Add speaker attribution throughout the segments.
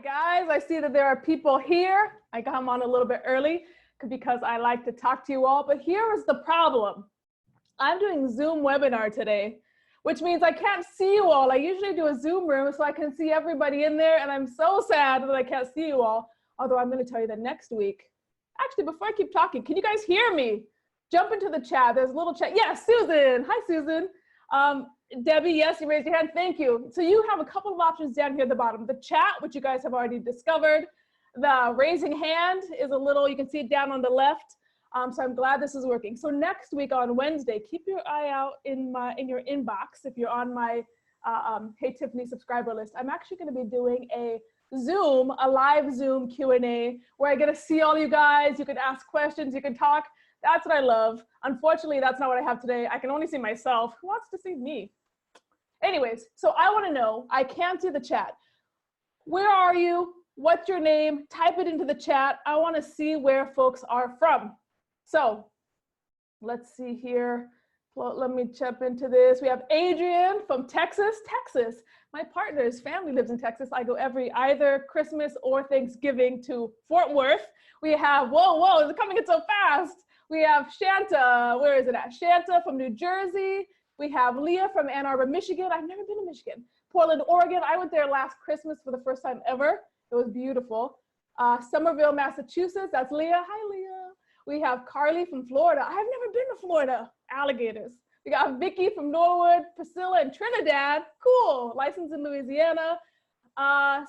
Speaker 1: Guys, I see that there are people here. I come on a little bit early because I like to talk to you all, but here is the problem. I'm doing Zoom webinar today, which means I can't see you all. I usually do a Zoom room so I can see everybody in there, and I'm so sad that I can't see you all, although I'm going to tell you that next week. Actually, before I keep talking, can you guys hear me? Jump into the chat. There's a little chat. Yes, Susan. Hi, Susan. Debbie, yes, you raised your hand. Thank you. So you have a couple of options down here at the bottom. The chat, which you guys have already discovered. The raising hand is a little, you can see it down on the left. So I'm glad this is working. So next week on Wednesday, keep your eye out in your inbox if you're on my Hey Tiffany subscriber list. I'm actually going to be doing a live Zoom Q&A where I get to see all you guys. You can ask questions, you can talk. That's what I love. Unfortunately, that's not what I have today. I can only see myself. Who wants to see me? Anyways, so I want to know, I can't see the chat. Where are you? What's your name? Type it into the chat. I want to see where folks are from. So let's see here. Well, let me jump into this. We have Adrian from Texas. My partner's family lives in Texas. I go every either Christmas or Thanksgiving to Fort Worth. We have, whoa, is it coming in so fast? We have Shanta, where is it at? Shanta from New Jersey. We have Leah from Ann Arbor, Michigan. I've never been to Michigan. Portland, Oregon. I went there last Christmas for the first time ever. It was beautiful. Somerville, Massachusetts. That's Leah. Hi, Leah. We have Carly from Florida. I've never been to Florida. Alligators. We got Vicky from Norwood, Priscilla in Trinidad. Cool. Licensed in Louisiana.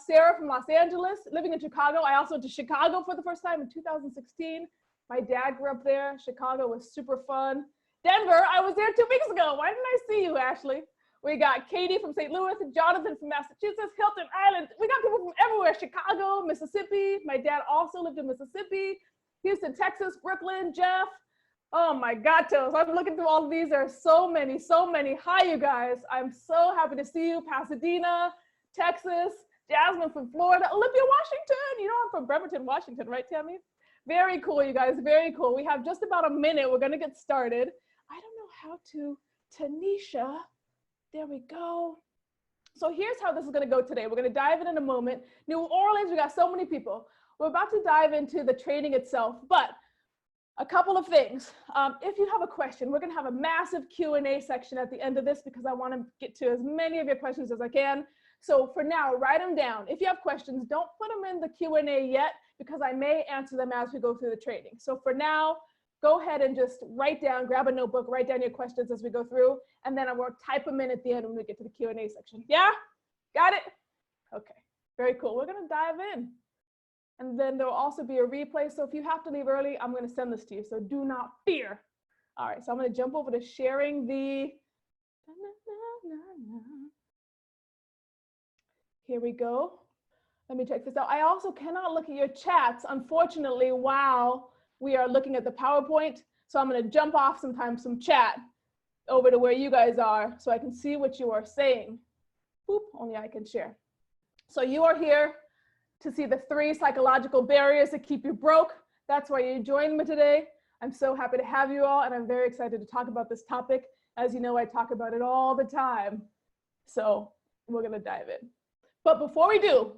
Speaker 1: Sarah from Los Angeles, living in Chicago. I also went to Chicago for the first time in 2016. My dad grew up there. Chicago was super fun. Denver, I was there 2 weeks ago. Why didn't I see you, Ashley? We got Katie from St. Louis, Jonathan from Massachusetts, Hilton Island. We got people from everywhere. Chicago, Mississippi. My dad also lived in Mississippi. Houston, Texas, Brooklyn, Jeff. Oh my God, so I'm looking through all of these. There are so many. Hi, you guys. I'm so happy to see you. Pasadena, Texas, Jasmine from Florida, Olympia, Washington. You know I'm from Bremerton, Washington, right, Tammy? Very cool, you guys, very cool. We have just about a minute. We're gonna get started. I don't know how to, Tanisha, there we go. So here's how this is gonna go today. We're gonna dive in a moment. New Orleans, we got so many people. We're about to dive into the training itself, but a couple of things. If you have a question, we're gonna have a massive Q&A section at the end of this because I wanna get to as many of your questions as I can. So for now, write them down. If you have questions, don't put them in the Q&A yet because I may answer them as we go through the training. So for now, go ahead and just write down, grab a notebook, write down your questions as we go through, and then I will type them in at the end when we get to the Q&A section. Yeah? Got it? Okay, very cool. We're gonna dive in. And then there'll also be a replay. So if you have to leave early, I'm gonna send this to you. So do not fear. All right, so I'm gonna jump over to sharing the, here we go. Let me check this out. I also cannot look at your chats, unfortunately, while we are looking at the PowerPoint. So I'm gonna jump off sometimes some chat over to where you guys are so I can see what you are saying. Boop, only I can share. So you are here to see the 3 psychological barriers that keep you broke. That's why you joined me today. I'm so happy to have you all, and I'm very excited to talk about this topic. As you know, I talk about it all the time. So we're gonna dive in. But before we do,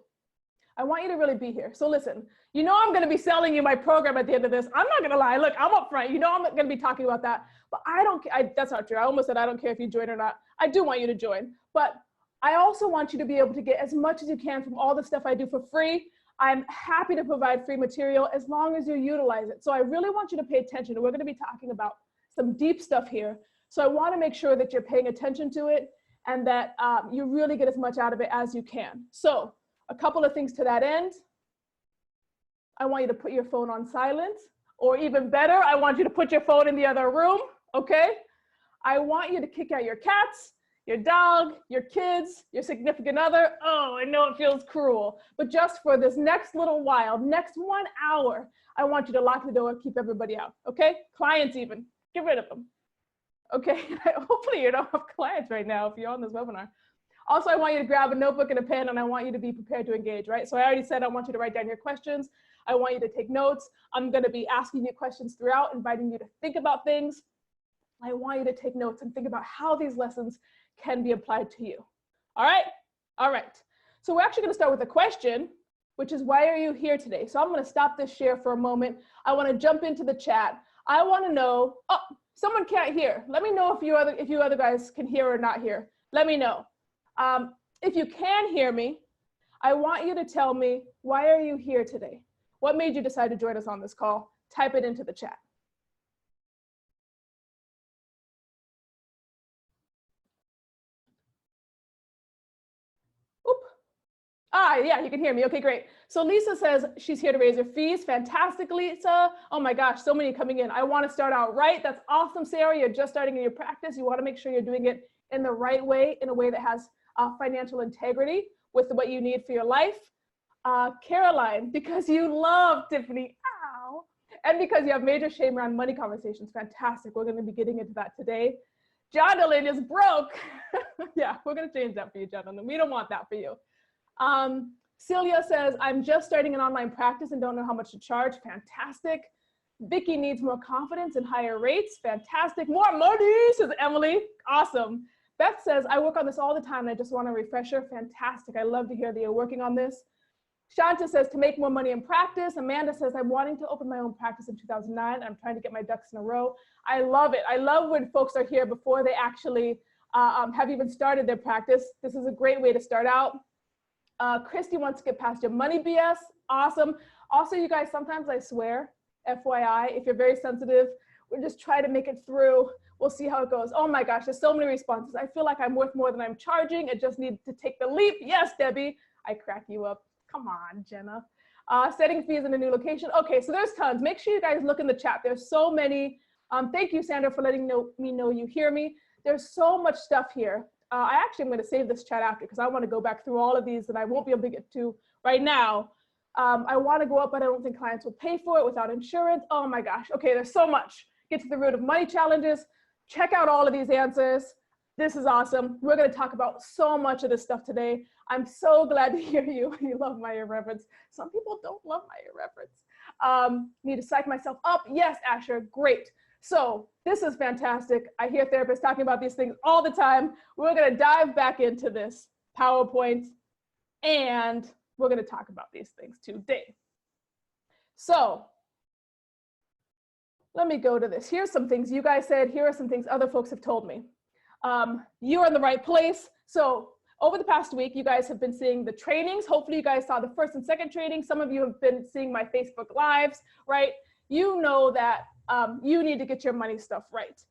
Speaker 1: I want you to really be here. So listen, you know I'm gonna be selling you my program at the end of this. I'm not gonna lie, look, I'm up front. You know I'm gonna be talking about that, but that's not true. I almost said I don't care if you join or not. I do want you to join, but I also want you to be able to get as much as you can from all the stuff I do for free. I'm happy to provide free material as long as you utilize it. So I really want you to pay attention. We're gonna be talking about some deep stuff here. So I wanna make sure that you're paying attention to it and that you really get as much out of it as you can. So a couple of things to that end. I want you to put your phone on silent, or even better, I want you to put your phone in the other room, okay? I want you to kick out your cats, your dog, your kids, your significant other. Oh, I know it feels cruel, but just for this next little while, next 1 hour, I want you to lock the door, keep everybody out, okay? Clients even, get rid of them. Okay, hopefully you don't have clients right now if you're on this webinar. Also, I want you to grab a notebook and a pen, and I want you to be prepared to engage, right? So I already said I want you to write down your questions. I want you to take notes. I'm gonna be asking you questions throughout, inviting you to think about things. I want you to take notes and think about how these lessons can be applied to you. All right? All right. So we're actually gonna start with a question. which is why are you here today? So I'm going to stop this share for a moment. I want to jump into the chat. I want to know, oh, someone can't hear. Let me know if you other guys can hear or not hear. Let me know. If you can hear me, I want you to tell me, why are you here today? What made you decide to join us on this call? Type it into the chat. Oop. Ah, yeah, you can hear me. Okay, great. So Lisa says she's here to raise her fees. Fantastic, Lisa. Oh my gosh, so many coming in. I want to start out right. That's awesome, Sarah. You're just starting in your practice. You want to make sure you're doing it in the right way, in a way that has financial integrity with what you need for your life. Caroline, because you love Tiffany, ow, and because you have major shame around money conversations. Fantastic. We're going to be getting into that today. Jonathan is broke. Yeah, we're going to change that for you, Jonathan. We don't want that for you. Celia says, I'm just starting an online practice and don't know how much to charge. Fantastic. Vicky needs more confidence and higher rates. Fantastic. More money, says Emily. Awesome. Beth says, I work on this all the time and I just want a refresher. Fantastic. I love to hear that you're working on this. Shanta says, to make more money in practice. Amanda says, I'm wanting to open my own practice in 2009. I'm trying to get my ducks in a row. I love it. I love when folks are here before they actually have even started their practice. This is a great way to start out. Christy wants to get past your money BS. Awesome. Also, you guys, sometimes I swear, FYI, if you're very sensitive, we're just trying to make it through. We'll see how it goes. Oh my gosh, there's so many responses. I feel like I'm worth more than I'm charging. I just need to take the leap. Yes, Debbie. I crack you up. Come on, Jenna. Setting fees in a new location. Okay, so there's tons. Make sure you guys look in the chat. There's so many. Thank you, Sandra, for letting me know you hear me. There's so much stuff here. I actually am going to save this chat after because I want to go back through all of these that I won't be able to get to right now. I want to go up, but I don't think clients will pay for it without insurance. Oh my gosh. Okay, there's so much. Get to the root of money challenges. Check out all of these answers. This is awesome. We're going to talk about so much of this stuff today. I'm so glad to hear you. You love my irreverence. Some people don't love my irreverence. Need to psych myself up. Yes, Asher, great. So this is fantastic. I hear therapists talking about these things all the time. We're going to dive back into this PowerPoint and we're going to talk about these things today. So let me go to this. Here's some things you guys said. Here are some things other folks have told me. You're in the right place. So over the past week, you guys have been seeing the trainings. Hopefully you guys saw the first and second training. Some of you have been seeing my Facebook Lives, right? You know that you need to get your money stuff right.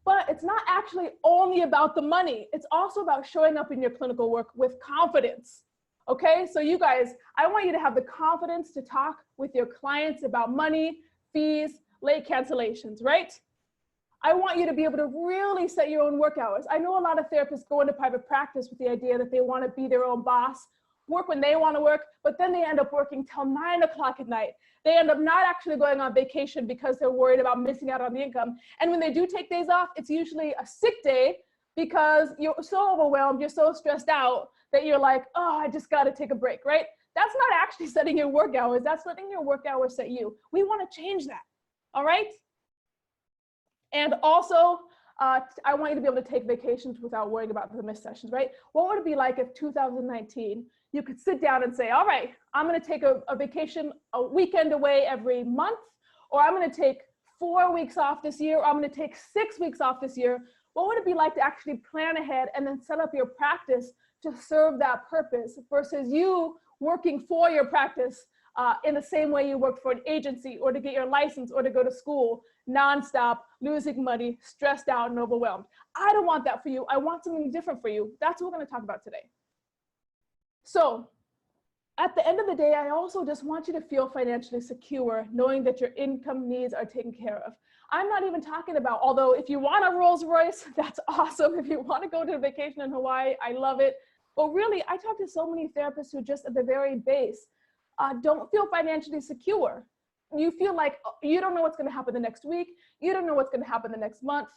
Speaker 1: But it's not actually only about the money. It's also about showing up in your clinical work with confidence. Okay, so you guys, I want you to have the confidence to talk with your clients about money, fees, late cancellations, right? I want you to be able to really set your own work hours. I know a lot of therapists go into private practice with the idea that they want to be their own boss, work when they want to work, but then they end up working till 9 o'clock at night. They end up not actually going on vacation because they're worried about missing out on the income. And when they do take days off, it's usually a sick day because you're so overwhelmed, you're so stressed out that you're like, oh, I just got to take a break, right? That's not actually setting your work hours. That's letting your work hours set you. We want to change that. All right. And also, I want you to be able to take vacations without worrying about the missed sessions, right? What would it be like if 2019, you could sit down and say, all right, I'm going to take a vacation, a weekend away every month, or I'm going to take 4 weeks off this year, or I'm going to take 6 weeks off this year. What would it be like to actually plan ahead and then set up your practice to serve that purpose versus you working for your practice in the same way you worked for an agency or to get your license or to go to school, nonstop, losing money, stressed out and overwhelmed. I don't want that for you. I want something different for you. That's what we're going to talk about today. So at the end of the day, I also just want you to feel financially secure, knowing that your income needs are taken care of. I'm not even talking about, although if you want a Rolls Royce, that's awesome. If you want to go to a vacation in Hawaii, I love it. But really, I talk to so many therapists who just at the very base don't feel financially secure. You feel like you don't know what's going to happen the next week. You don't know what's going to happen the next month.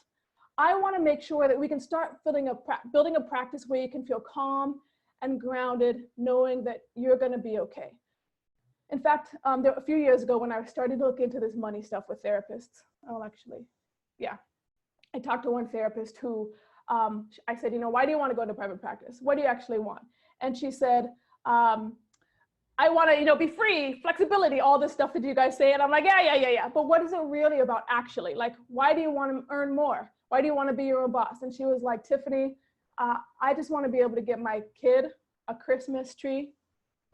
Speaker 1: I want to make sure that we can start building a practice where you can feel calm and grounded, knowing that you're going to be okay. In fact, there a few years ago when I started to look into this money stuff with therapists, I talked to one therapist who I said, you know, why do you want to go into private practice? What do you actually want? And she said, I want to, you know, be free, flexibility, all this stuff that you guys say. And I'm like, yeah. But what is it really about actually? Like, why do you want to earn more? Why do you want to be your own boss? And she was like, Tiffany, I just want to be able to get my kid a Christmas tree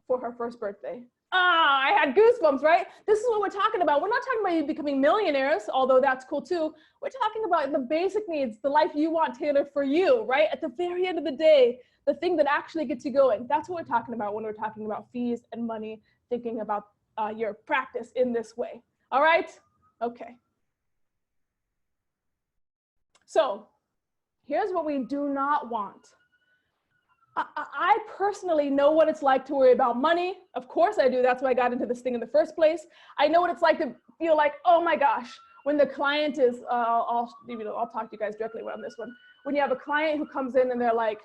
Speaker 1: for her first birthday. I had goosebumps, right? This is what we're talking about. We're not talking about you becoming millionaires, although that's cool too. We're talking about the basic needs, the life you want tailored for you, right? At the very end of the day, the thing that actually gets you going. That's what we're talking about when we're talking about fees and money, thinking about your practice in this way. All right? Okay. So here's what we do not want. I personally know what it's like to worry about money. Of course I do. That's why I got into this thing in the first place. I know what it's like to feel like, oh my gosh, when the client is, I'll talk to you guys directly on this one. When you have a client who comes in and they're like,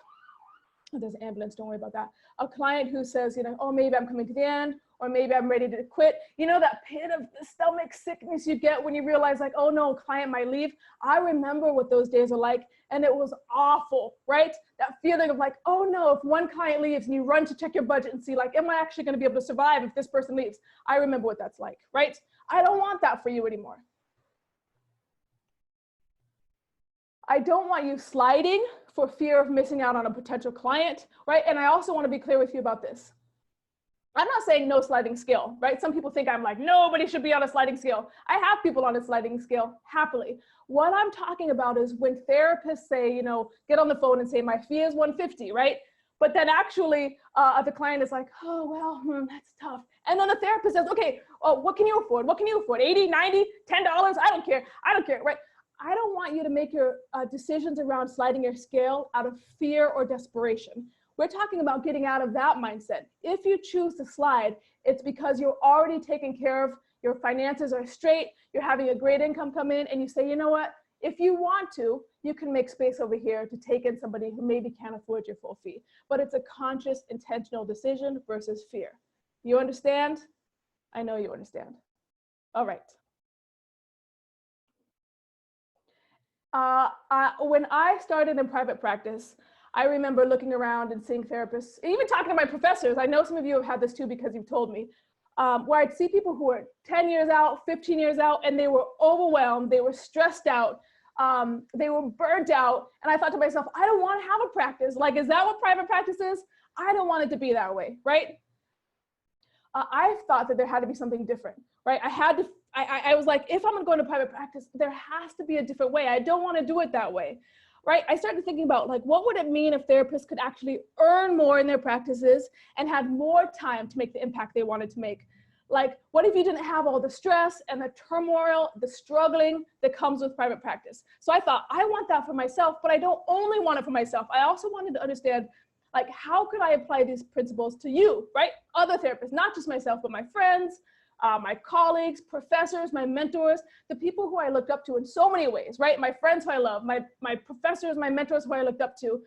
Speaker 1: oh, there's an ambulance, don't worry about that. A client who says, you know, oh, maybe I'm coming to the end, or maybe I'm ready to quit. You know, that pit of the stomach sickness you get when you realize like, oh no, client might leave. I remember what those days are like, and it was awful, right? That feeling of like, oh no, if one client leaves and you run to check your budget and see like, am I actually gonna be able to survive if this person leaves? I remember what that's like, right? I don't want that for you anymore. I don't want you sliding for fear of missing out on a potential client, right? And I also want to be clear with you about this. I'm not saying no sliding scale, right? Some people think I'm like, nobody should be on a sliding scale. I have people on a sliding scale happily. What I'm talking about is when therapists say, you know, get on the phone and say my fee is 150, right? But then actually the client is like, oh, well, that's tough. And then the therapist says, okay, what can you afford? What can you afford? 80, 90, $10? I don't care, right? I don't want you to make your decisions around sliding your scale out of fear or desperation. We're talking about getting out of that mindset. If you choose to slide, it's because you're already taken care of, your finances are straight, you're having a great income come in, and you say, you know what, if you want to, you can make space over here to take in somebody who maybe can't afford your full fee. But it's a conscious, intentional decision versus fear. You understand? I know you understand. All right. When I started in private practice, I remember looking around and seeing therapists, even talking to my professors. I know some of you have had this too because you've told me, where I'd see people who were 10 years out, 15 years out, and they were overwhelmed, they were stressed out, they were burnt out. And I thought to myself, I don't want to have a practice. Like, is that what private practice is? I don't want it to be that way, right? I thought that there had to be something different, right? I was like, if I'm gonna go into private practice, there has to be a different way. I don't want to do it that way, right? I started thinking about like, what would it mean if therapists could actually earn more in their practices and had more time to make the impact they wanted to make? Like, what if you didn't have all the stress and the turmoil, the struggling that comes with private practice? So I thought, I want that for myself, but I don't only want it for myself. I also wanted to understand, like, how could I apply these principles to you, right? Other therapists, not just myself, but my friends, my colleagues, professors, my mentors, the people who I looked up to in so many ways, right? My friends who I love, my professors, my mentors who I looked up to.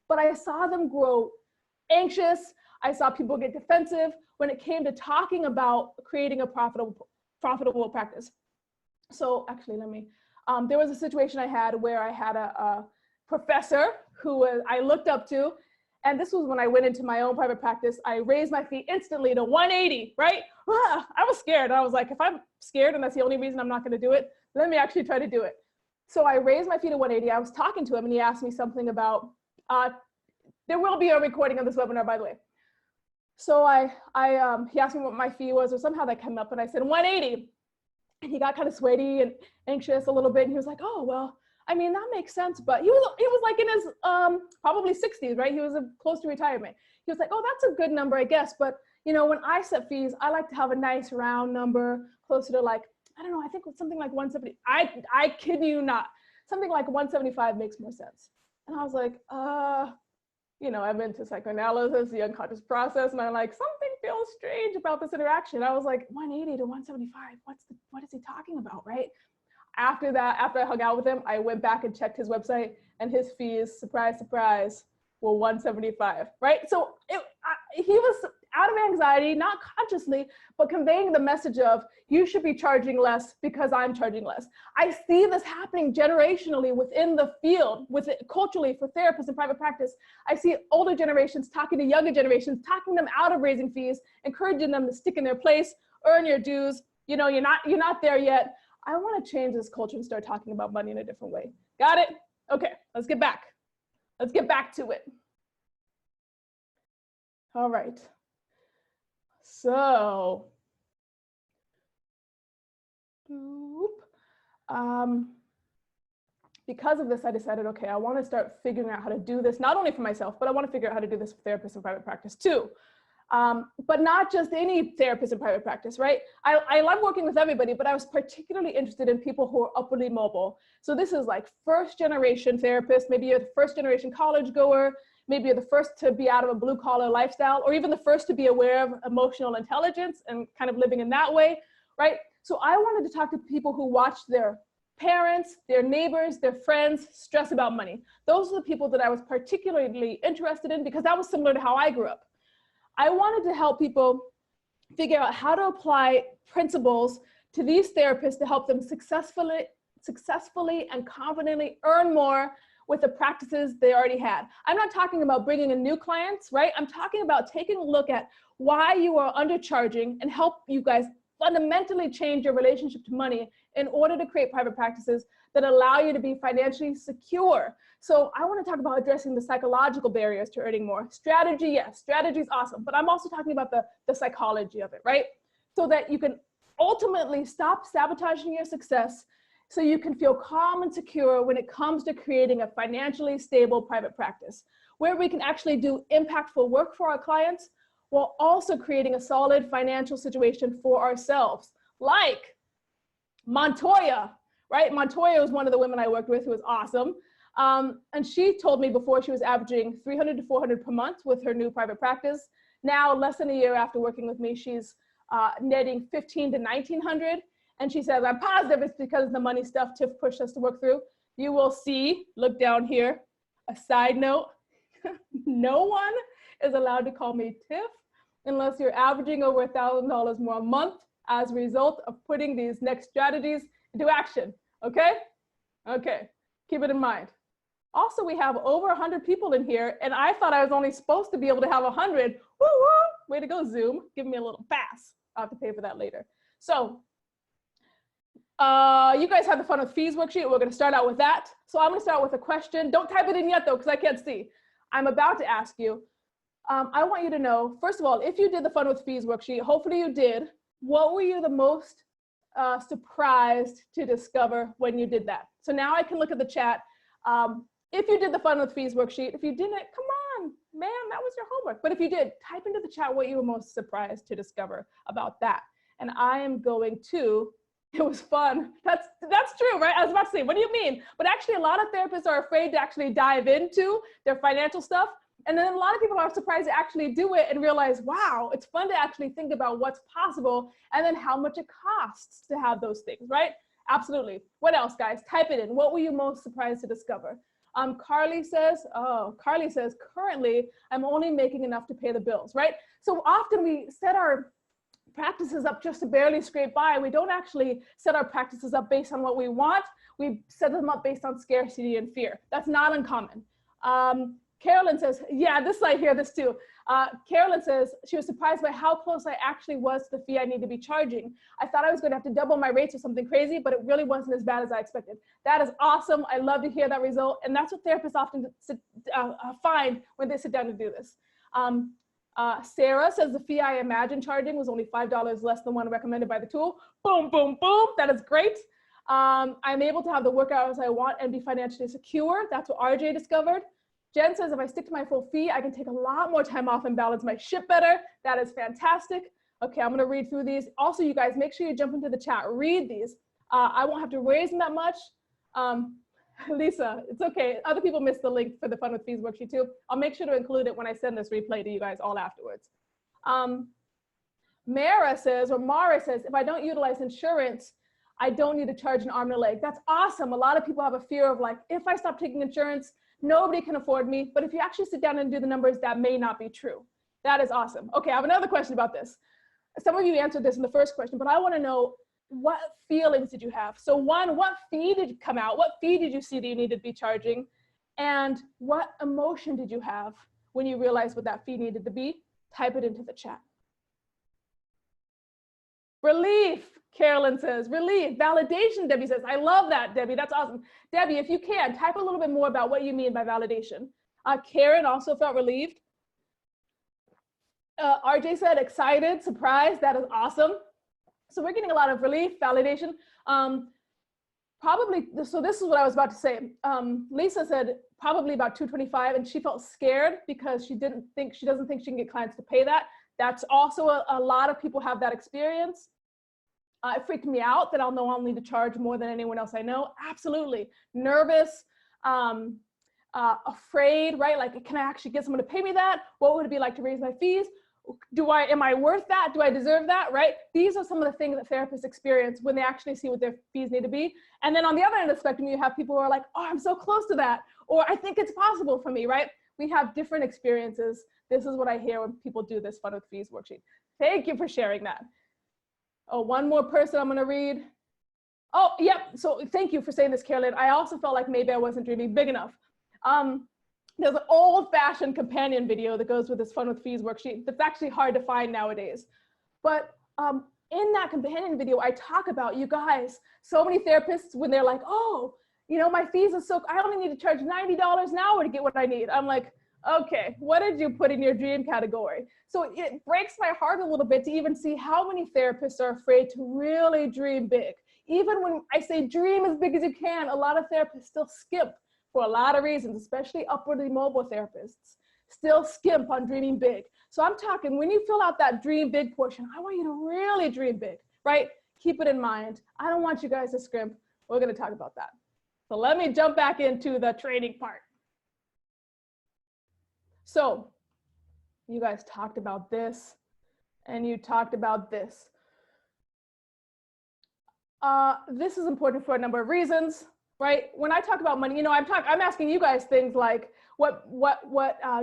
Speaker 1: But I saw them grow anxious. I saw people get defensive when it came to talking about creating a profitable practice. So actually, there was a situation I had where I had a professor who I looked up to. And this was when I went into my own private practice. I raised my fee instantly to 180, right? I was scared. I was like, if I'm scared and that's the only reason I'm not going to do it, let me actually try to do it. So I raised my fee to 180. I was talking to him and he asked me something about, there will be a recording of this webinar, by the way. So he asked me what my fee was, or somehow that came up, and I said 180. And he got kind of sweaty and anxious a little bit. And he was like, oh, well, I mean, that makes sense, but he was like in his probably 60s, right? He was close to retirement. He was like, oh, that's a good number, I guess. But, you know, when I set fees, I like to have a nice round number closer to like, I don't know, I think something like 170. I kid you not, something like 175 makes more sense. And I was like, you know, I'm into psychoanalysis, the unconscious process, and I'm like, something feels strange about this interaction. I was like, 180 to 175, what is he talking about, right? After that, after I hung out with him, I went back and checked his website, and his fees, surprise, surprise, were 175, right? So he was out of anxiety, not consciously, but conveying the message of you should be charging less because I'm charging less. I see this happening generationally within the field, culturally for therapists in private practice. I see older generations talking to younger generations, talking them out of raising fees, encouraging them to stick in their place, earn your dues. You know, you're not there yet. I want to change this culture and start talking about money in a different way. Got it? Okay, let's get back. Let's get back to it. All right. So, because of this, I decided, okay, I want to start figuring out how to do this, not only for myself, but I want to figure out how to do this for therapists in private practice too. But not just any therapist in private practice, right? I love working with everybody, but I was particularly interested in people who are upwardly mobile. So this is like first generation therapists, maybe you're the first generation college goer, maybe you're the first to be out of a blue collar lifestyle, or even the first to be aware of emotional intelligence and kind of living in that way, right? So I wanted to talk to people who watched their parents, their neighbors, their friends stress about money. Those are the people that I was particularly interested in because that was similar to how I grew up. I wanted to help people figure out how to apply principles to these therapists to help them successfully and confidently earn more with the practices they already had. I'm not talking about bringing in new clients, right? I'm talking about taking a look at why you are undercharging and help you guys fundamentally change your relationship to money in order to create private practices that allow you to be financially secure. So I want to talk about addressing the psychological barriers to earning more. Strategy, yes, strategy is awesome, but I'm also talking about the psychology of it, right? So that you can ultimately stop sabotaging your success so you can feel calm and secure when it comes to creating a financially stable private practice where we can actually do impactful work for our clients while also creating a solid financial situation for ourselves. Like Montoya, right? Montoya was one of the women I worked with who was awesome. And she told me before she was averaging 300 to 400 per month with her new private practice. Now, less than a year after working with me, she's netting 15 to 1900. And she says, I'm positive it's because of the money stuff Tiff pushed us to work through. You will see, look down here, a side note, no one is allowed to call me Tiff unless you're averaging over $1,000 more a month as a result of putting these next strategies into action, okay? Okay, keep it in mind. Also, we have over 100 people in here, and I thought I was only supposed to be able to have 100. Woo woo! Way to go, Zoom. Give me a little pass. I'll have to pay for that later. So, you guys have the fun with fees worksheet. We're gonna start out with that. So I'm gonna start with a question. Don't type it in yet though, because I can't see. I'm about to ask you. I want you to know, first of all, if you did the fun with fees worksheet, hopefully you did, what were you the most surprised to discover when you did that? So now I can look at the chat. If you did the fun with fees worksheet, if you didn't, come on, man, that was your homework. But if you did, type into the chat what you were most surprised to discover about that. And I am going to, it was fun. That's true, right? I was about to say, what do you mean? But actually a lot of therapists are afraid to actually dive into their financial stuff. And then a lot of people are surprised to actually do it and realize, wow, it's fun to actually think about what's possible and then how much it costs to have those things, right? Absolutely. What else, guys? Type it in. What were you most surprised to discover? Carly says, currently I'm only making enough to pay the bills, right? So often we set our practices up just to barely scrape by. We don't actually set our practices up based on what we want. We set them up based on scarcity and fear. That's not uncommon. Carolyn says, yeah, this I hear this too. Carolyn says she was surprised by how close I actually was to the fee I need to be charging. I thought I was going to have to double my rates or something crazy, but it really wasn't as bad as I expected. That is awesome. I love to hear that result. And that's what therapists often find when they sit down to do this. Sarah says the fee I imagined charging was only $5 less than one recommended by the tool. Boom, boom, boom. That is great. I'm able to have the work hours I want and be financially secure. That's what RJ discovered. Jen says, if I stick to my full fee, I can take a lot more time off and balance my ship better. That is fantastic. Okay, I'm gonna read through these. Also, you guys, make sure you jump into the chat, read these. I won't have to raise them that much. Lisa, it's okay. Other people missed the link for the Fun with Fees worksheet too. I'll make sure to include it when I send this replay to you guys all afterwards. Mara says, if I don't utilize insurance, I don't need to charge an arm and a leg. That's awesome. A lot of people have a fear of like, if I stop taking insurance, nobody can afford me. But if you actually sit down and do the numbers, that may not be true. That is awesome. Okay, I have another question about this. Some of you answered this in the first question, but I want to know, what feelings did you have? So one, what fee did come out? What fee did you see that you needed to be charging? And what emotion did you have when you realized what that fee needed to be? Type it into the chat. Relief, Carolyn says. Relief. Validation, Debbie says. I love that, Debbie. That's awesome. Debbie, if you can, type a little bit more about what you mean by validation. Karen also felt relieved. RJ said excited, surprised. That is awesome. So we're getting a lot of relief, validation. Probably, so this is what I was about to say. Lisa said probably about 225, and she felt scared because she doesn't think she can get clients to pay that. That's also a lot of people have that experience. It freaked me out that I'll know I'll need to charge more than anyone else I know. Absolutely. Nervous, afraid, right? Like, can I actually get someone to pay me that? What would it be like to raise my fees? Am I worth that? Do I deserve that, right? These are some of the things that therapists experience when they actually see what their fees need to be. And then on the other end of the spectrum, you have people who are like, oh, I'm so close to that, or I think it's possible for me, right? We have different experiences. This is what I hear when people do this Fun with Fees worksheet. Thank you for sharing that. Oh, one more person I'm gonna read. Oh, yep, so thank you for saying this, Carolyn. I also felt like maybe I wasn't dreaming big enough. There's an old-fashioned companion video that goes with this Fun with Fees worksheet that's actually hard to find nowadays. But in that companion video, I talk about, you guys, so many therapists, when they're like, oh, you know, my fees are so, I only need to charge $90 an hour to get what I need. I'm like, okay, what did you put in your dream category? So it breaks my heart a little bit to even see how many therapists are afraid to really dream big. Even when I say dream as big as you can, a lot of therapists still skimp for a lot of reasons, especially upwardly mobile therapists, still skimp on dreaming big. So I'm talking, when you fill out that dream big portion, I want you to really dream big, right? Keep it in mind. I don't want you guys to scrimp. We're gonna talk about that. So let me jump back into the training part. So you guys talked about this, and you talked about this. This is important for a number of reasons, right? When I talk about money, you know, I'm asking you guys things like, what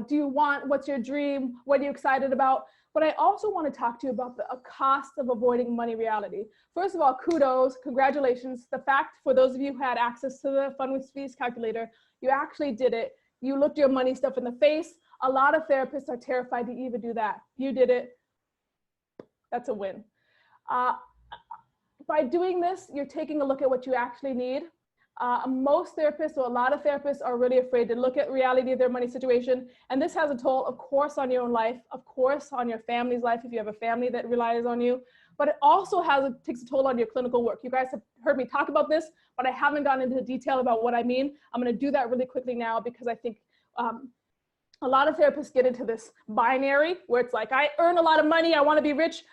Speaker 1: do you want? What's your dream? What are you excited about? But I also want to talk to you about the cost of avoiding money reality. First of all, kudos, congratulations. The fact, for those of you who had access to the Fun with Fees calculator, you actually did it. You looked your money stuff in the face. A lot of therapists are terrified to even do that. You did it. That's a win. By doing this, you're taking a look at what you actually need. Most therapists, or a lot of therapists, are really afraid to look at reality of their money situation. And this has a toll, of course, on your own life, of course, on your family's life, if you have a family that relies on you. But it also takes a toll on your clinical work. You guys have heard me talk about this, but I haven't gone into detail about what I mean. I'm going to do that really quickly now, because I think a lot of therapists get into this binary where it's like, I earn a lot of money, I want to be rich,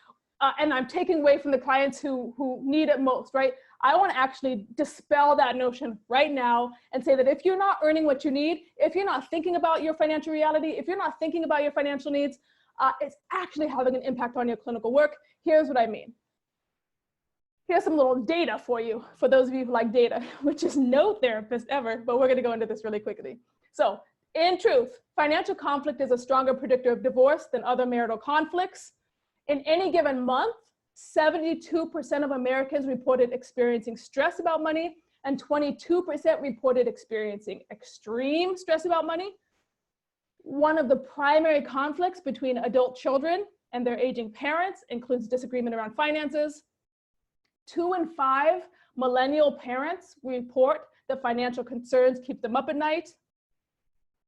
Speaker 1: and I'm taking away from the clients who need it most, right? I want to actually dispel that notion right now and say that if you're not earning what you need, if you're not thinking about your financial reality, if you're not thinking about your financial needs, it's actually having an impact on your clinical work. Here's what I mean. Here's some little data for you, for those of you who like data, which is no therapist ever, but we're going to go into this really quickly. So, in truth, financial conflict is a stronger predictor of divorce than other marital conflicts. In any given month, 72% of Americans reported experiencing stress about money, and 22% reported experiencing extreme stress about money. One of the primary conflicts between adult children and their aging parents includes disagreement around finances. 2 in 5 millennial parents report that financial concerns keep them up at night.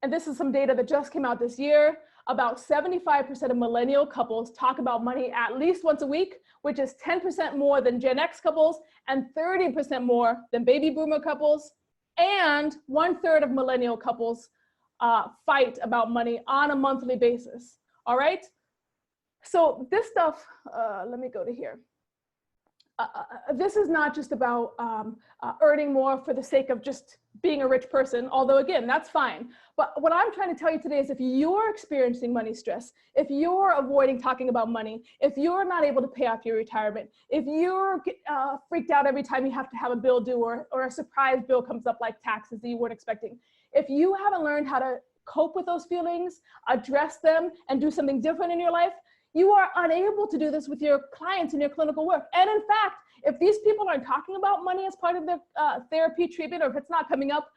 Speaker 1: And this is some data that just came out this year. About 75% of millennial couples talk about money at least once a week, which is 10% more than Gen X couples and 30% more than baby boomer couples. And 1/3 of millennial couples fight about money on a monthly basis. All right. So this stuff, let me go to here. This is not just about earning more for the sake of just being a rich person, although again, that's fine. But what I'm trying to tell you today is if you're experiencing money stress, if you're avoiding talking about money, if you're not able to pay off your retirement, if you're freaked out every time you have to have a bill due, or a surprise bill comes up like taxes that you weren't expecting, if you haven't learned how to cope with those feelings, address them, and do something different in your life, you are unable to do this with your clients in your clinical work. And in fact, if these people aren't talking about money as part of their therapy treatment, or if it's not coming up,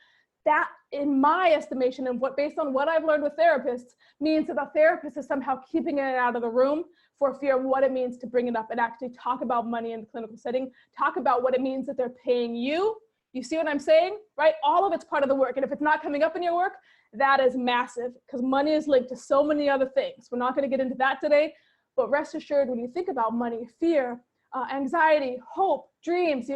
Speaker 1: that, in my estimation, and based on what I've learned with therapists, means that the therapist is somehow keeping it out of the room for fear of what it means to bring it up and actually talk about money in the clinical setting, talk about what it means that they're paying you. You see what I'm saying, right? All of it's part of the work. And if it's not coming up in your work, that is massive, because money is linked to so many other things. We're not going to get into that today, but rest assured, when you think about money, fear, anxiety, hope, dreams,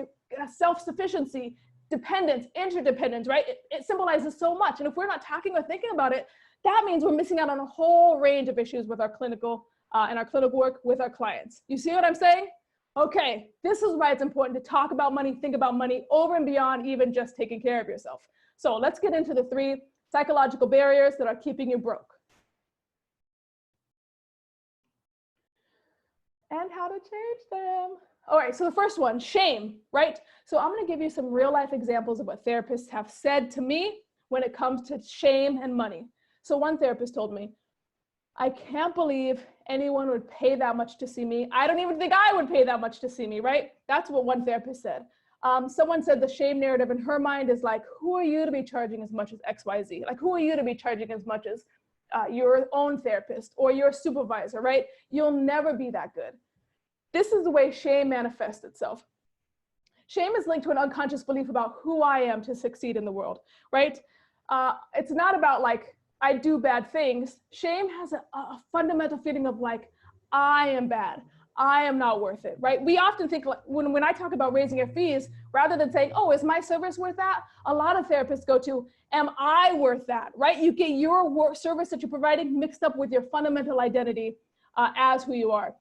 Speaker 1: self-sufficiency, dependence, interdependence, right? It symbolizes so much. And if we're not talking or thinking about it, that means we're missing out on a whole range of issues with our clinical and our clinical work with our clients. You see what I'm saying? Okay, this is why it's important to talk about money, think about money over and beyond even just taking care of yourself. So let's get into the 3 psychological barriers that are keeping you broke. And how to change them. All right, so the first one, shame, right? So I'm gonna give you some real life examples of what therapists have said to me when it comes to shame and money. So one therapist told me, I can't believe anyone would pay that much to see me. I don't even think I would pay that much to see me, right? That's what one therapist said. Someone said the shame narrative in her mind is like, who are you to be charging as much as XYZ? Like, who are you to be charging as much as your own therapist or your supervisor, right? You'll never be that good. This is the way shame manifests itself. Shame is linked to an unconscious belief about who I am to succeed in the world, right? It's not about like, I do bad things. Shame has a fundamental feeling of like, I am bad. I am not worth it, right? We often think, like, when I talk about raising your fees, rather than saying, oh, is my service worth that? A lot of therapists go to, am I worth that, right? You get your service that you're providing mixed up with your fundamental identity as who you are.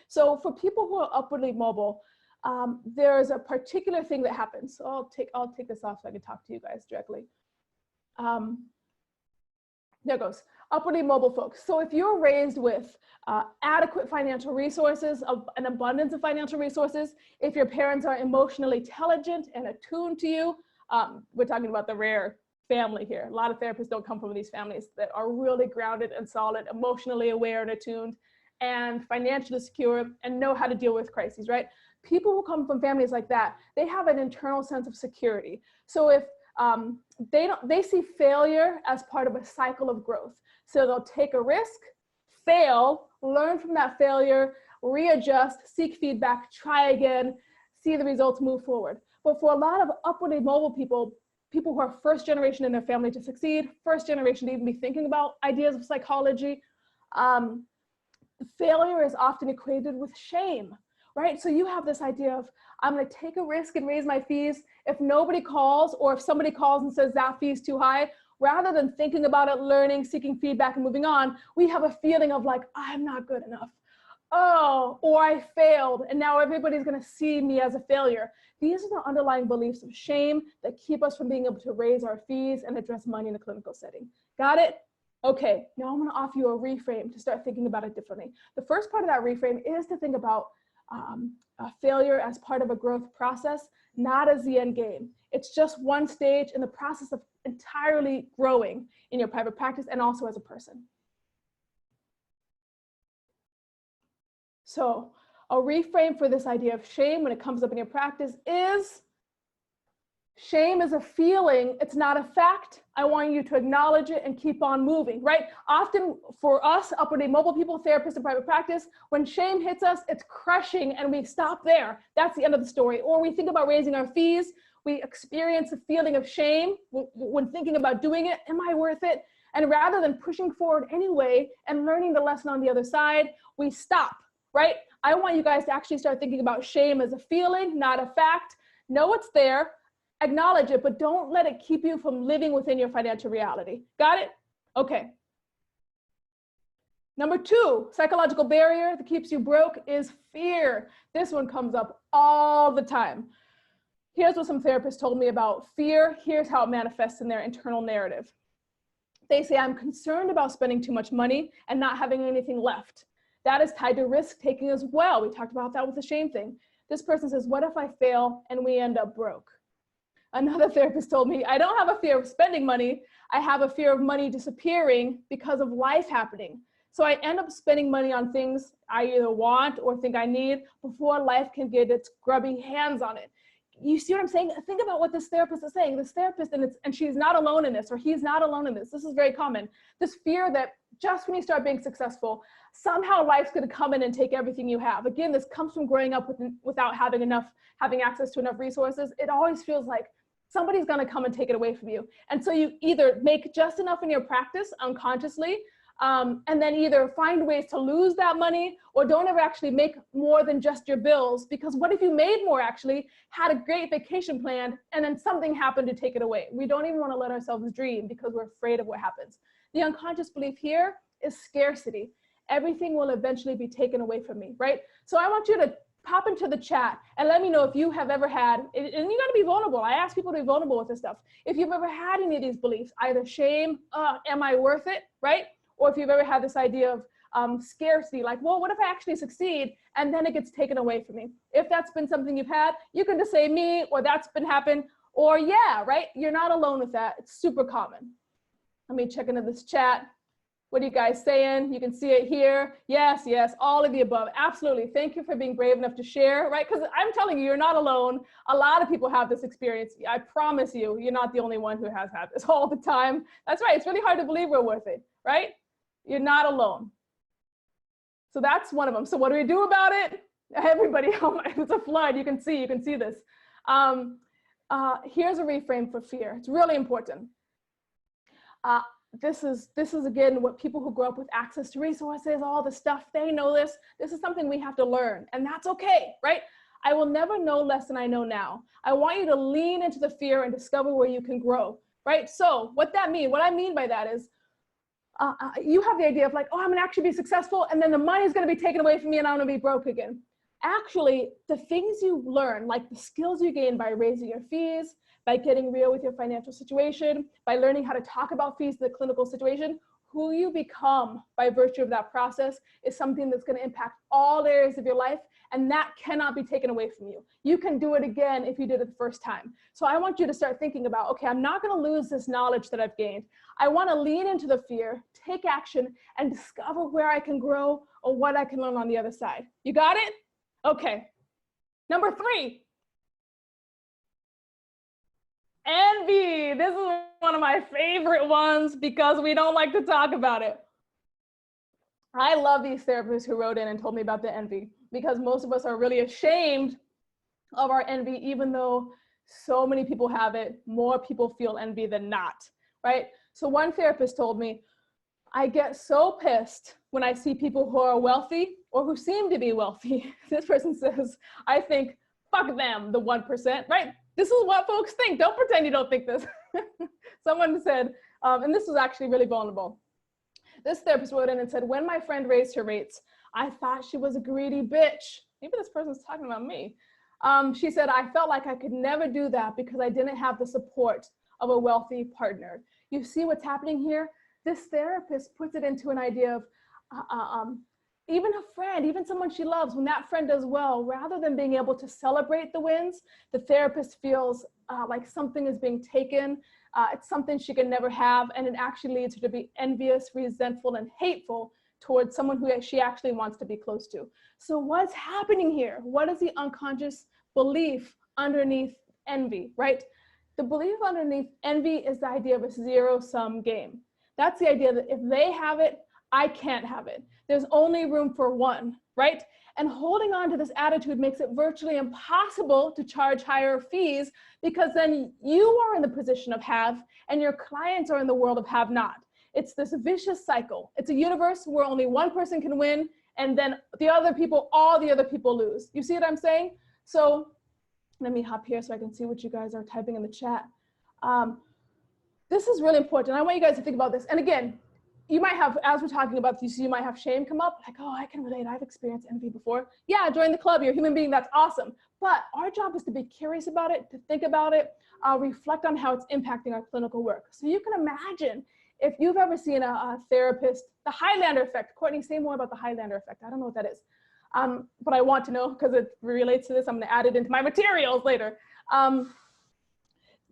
Speaker 1: So for people who are upwardly mobile, there's a particular thing that happens. So I'll take this off so I can talk to you guys directly. There goes. Upwardly mobile folks. So if you're raised with adequate financial resources, an abundance of financial resources, if your parents are emotionally intelligent and attuned to you, we're talking about the rare family here. A lot of therapists don't come from these families that are really grounded and solid, emotionally aware and attuned, and financially secure and know how to deal with crises, right? People who come from families like that, they have an internal sense of security. So if they see failure as part of a cycle of growth. So they'll take a risk, fail, learn from that failure, readjust, seek feedback, try again, see the results, move forward. But for a lot of upwardly mobile people, people who are first generation in their family to succeed, first generation to even be thinking about ideas of psychology, failure is often equated with shame, right? So you have this idea of, I'm gonna take a risk and raise my fees. If nobody calls, or if somebody calls and says that fee is too high, rather than thinking about it, learning, seeking feedback and moving on, we have a feeling of like, I'm not good enough. Oh, or I failed and now everybody's gonna see me as a failure. These are the underlying beliefs of shame that keep us from being able to raise our fees and address money in a clinical setting. Got it? Okay, now I'm gonna offer you a reframe to start thinking about it differently. The first part of that reframe is to think about failure as part of a growth process, not as the end game. It's just one stage in the process of entirely growing in your private practice and also as a person. So a reframe for this idea of shame when it comes up in your practice is, shame is a feeling, it's not a fact. I want you to acknowledge it and keep on moving, right? Often for us, upwardly mobile people, therapists in private practice, when shame hits us, it's crushing and we stop there. That's the end of the story. Or we think about raising our fees, we experience a feeling of shame when thinking about doing it. Am I worth it? And rather than pushing forward anyway and learning the lesson on the other side, we stop, right? I want you guys to actually start thinking about shame as a feeling, not a fact. Know it's there. Acknowledge it, but don't let it keep you from living within your financial reality. Got it? Okay. Number 2, psychological barrier that keeps you broke is fear. This one comes up all the time. Here's what some therapists told me about fear. Here's how it manifests in their internal narrative. They say, I'm concerned about spending too much money and not having anything left. That is tied to risk taking as well. We talked about that with the shame thing. This person says, what if I fail and we end up broke? Another therapist told me, I don't have a fear of spending money. I have a fear of money disappearing because of life happening. So I end up spending money on things I either want or think I need before life can get its grubby hands on it. You see what I'm saying? Think about what this therapist is saying. This therapist, and she's not alone in this, or he's not alone in this. This is very common. This fear that just when you start being successful, somehow life's going to come in and take everything you have. Again, this comes from growing up without having access to enough resources. It always feels like somebody's going to come and take it away from you. And so you either make just enough in your practice unconsciously, and then either find ways to lose that money, or don't ever actually make more than just your bills, because what if you made more, actually had a great vacation planned, and then something happened to take it away? We don't even want to let ourselves dream because we're afraid of what happens. The unconscious belief here is scarcity. Everything will eventually be taken away from me, right? So I want you to pop into the chat and let me know if you have ever had, and you got to be vulnerable. I ask people to be vulnerable with this stuff. If you've ever had any of these beliefs, either shame, am I worth it, right? Or if you've ever had this idea of scarcity, like, well, what if I actually succeed and then it gets taken away from me? If that's been something you've had, you can just say me, or that's been happened, or yeah, right? You're not alone with that. It's super common. Let me check into this chat. What are you guys saying? You can see it here. Yes, yes, all of the above. Absolutely. Thank you for being brave enough to share, right? Because I'm telling you, you're not alone. A lot of people have this experience. I promise you, you're not the only one who has had this all the time. That's right. It's really hard to believe we're worth it, right? You're not alone. So that's one of them. So what do we do about it? Everybody, it's a flood. You can see this. Here's a reframe for fear. It's really important. This is again what people who grow up with access to resources, all the stuff, they know this. This is something we have to learn, and that's okay, right? I will never know less than I know now. I want you to lean into the fear and discover where you can grow, right? So what I mean by that is, you have the idea of like, oh, I'm gonna actually be successful, and then the money's gonna be taken away from me and I'm gonna be broke again. Actually, the things you learn, like the skills you gain by raising your fees, by getting real with your financial situation, by learning how to talk about fees in the clinical situation, who you become by virtue of that process is something that's gonna impact all areas of your life, and that cannot be taken away from you. You can do it again if you did it the first time. So I want you to start thinking about, okay, I'm not gonna lose this knowledge that I've gained. I wanna lean into the fear, take action, and discover where I can grow or what I can learn on the other side. You got it? Okay. Number 3. Envy. This is one of my favorite ones because we don't like to talk about it. I love these therapists who wrote in and told me about the envy, because most of us are really ashamed of our envy, even though so many people have it. More people feel envy than not, right? So one therapist told me, I get so pissed when I see people who are wealthy or who seem to be wealthy. This person says, I think, fuck them, the 1%, right? This is what folks think. Don't pretend you don't think this. Someone said, and this was actually really vulnerable. This therapist wrote in and said, when my friend raised her rates, I thought she was a greedy bitch. Maybe this person's talking about me. She said, I felt like I could never do that because I didn't have the support of a wealthy partner. You see what's happening here? This therapist puts it into an idea of even a friend, even someone she loves, when that friend does well, rather than being able to celebrate the wins, the therapist feels like something is being taken. It's something she can never have, and it actually leads her to be envious, resentful, and hateful towards someone who she actually wants to be close to. So what's happening here? What is the unconscious belief underneath envy, right? The belief underneath envy is the idea of a zero-sum game. That's the idea that if they have it, I can't have it. There's only room for one, right? And holding on to this attitude makes it virtually impossible to charge higher fees, because then you are in the position of have and your clients are in the world of have not. It's this vicious cycle. It's a universe where only one person can win, and then all the other people lose. You see what I'm saying? So let me hop here so I can see what you guys are typing in the chat. This is really important. I want you guys to think about this. And again, you might have, as we're talking about this, you might have shame come up, like, oh, I can relate, I've experienced envy before. Yeah, join the club, you're a human being, that's awesome. But our job is to be curious about it, to think about it, reflect on how it's impacting our clinical work. So you can imagine if you've ever seen a therapist, the Highlander effect. Courtney, say more about the Highlander effect. I don't know what that is, but I want to know because it relates to this. I'm gonna add it into my materials later.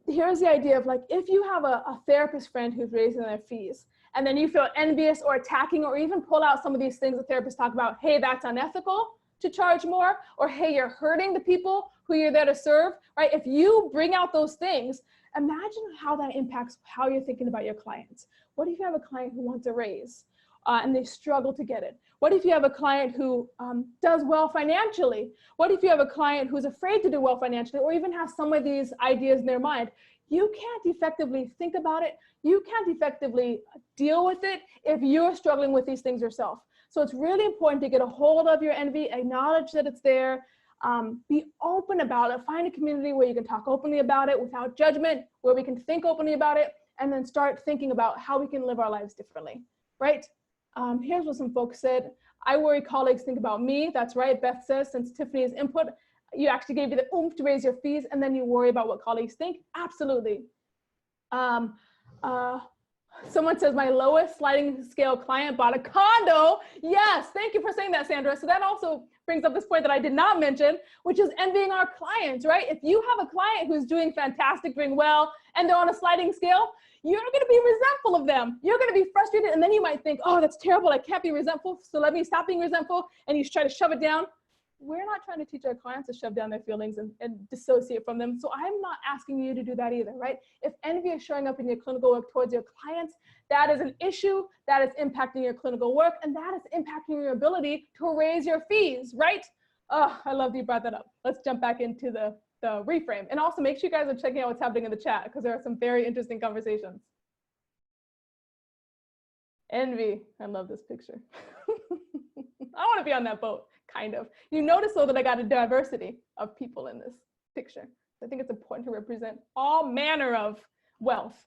Speaker 1: here's the idea of like, if you have a therapist friend who's raising their fees, and then you feel envious or attacking, or even pull out some of these things that therapists talk about, hey, that's unethical to charge more, or hey, you're hurting the people who you're there to serve, right? If you bring out those things, imagine how that impacts how you're thinking about your clients. What if you have a client who wants a raise and they struggle to get it? What if you have a client who does well financially? What if you have a client who's afraid to do well financially, or even has some of these ideas in their mind? You can't effectively think about it. You can't effectively deal with it if you're struggling with these things yourself. So it's really important to get a hold of your envy, acknowledge that it's there, be open about it, find a community where you can talk openly about it without judgment, where we can think openly about it, and then start thinking about how we can live our lives differently, right? Here's what some folks said. I worry colleagues think about me. That's right, Beth says, since Tiffany's input, you actually gave you the oomph to raise your fees, and then you worry about what colleagues think. Absolutely. Someone says, my lowest sliding scale client bought a condo. Yes, thank you for saying that, Sandra. So that also brings up this point that I did not mention, which is envying our clients, right? If you have a client who's doing fantastic, doing well, and they're on a sliding scale, you're going to be resentful of them. You're going to be frustrated, and then you might think, oh, that's terrible. I can't be resentful, so let me stop being resentful, and you try to shove it down. We're not trying to teach our clients to shove down their feelings and dissociate from them. So I'm not asking you to do that either, right? If envy is showing up in your clinical work towards your clients, that is an issue that is impacting your clinical work, and that is impacting your ability to raise your fees, right? Oh, I love that you brought that up. Let's jump back into the reframe. And also make sure you guys are checking out what's happening in the chat, because there are some very interesting conversations. Envy, I love this picture. I want to be on that boat. Kind of. You notice though that I got a diversity of people in this picture. I think it's important to represent all manner of wealth.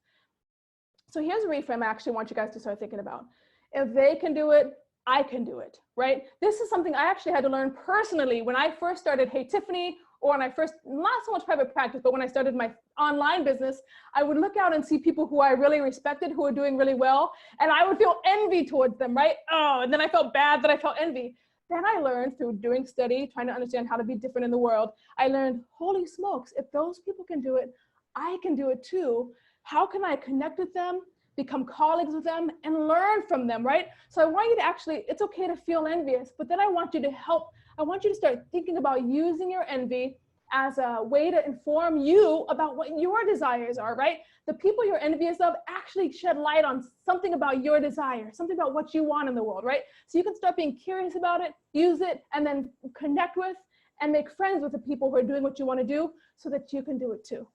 Speaker 1: So here's a reframe I actually want you guys to start thinking about. If they can do it, I can do it, right? This is something I actually had to learn personally when I first started Hey Tiffany, or when I first, not so much private practice, but when I started my online business, I would look out and see people who I really respected, who were doing really well, and I would feel envy towards them, right? Oh, and then I felt bad that I felt envy. Then I learned through doing study, trying to understand how to be different in the world, I learned, holy smokes, if those people can do it, I can do it too. How can I connect with them, become colleagues with them, and learn from them, right? So I want you to actually, it's okay to feel envious, but then I want you to help, I want you to start thinking about using your envy as a way to inform you about what your desires are, right? The people you're envious of actually shed light on something about your desire, something about what you want in the world, right? So you can start being curious about it, use it, and then connect with and make friends with the people who are doing what you want to do so that you can do it too.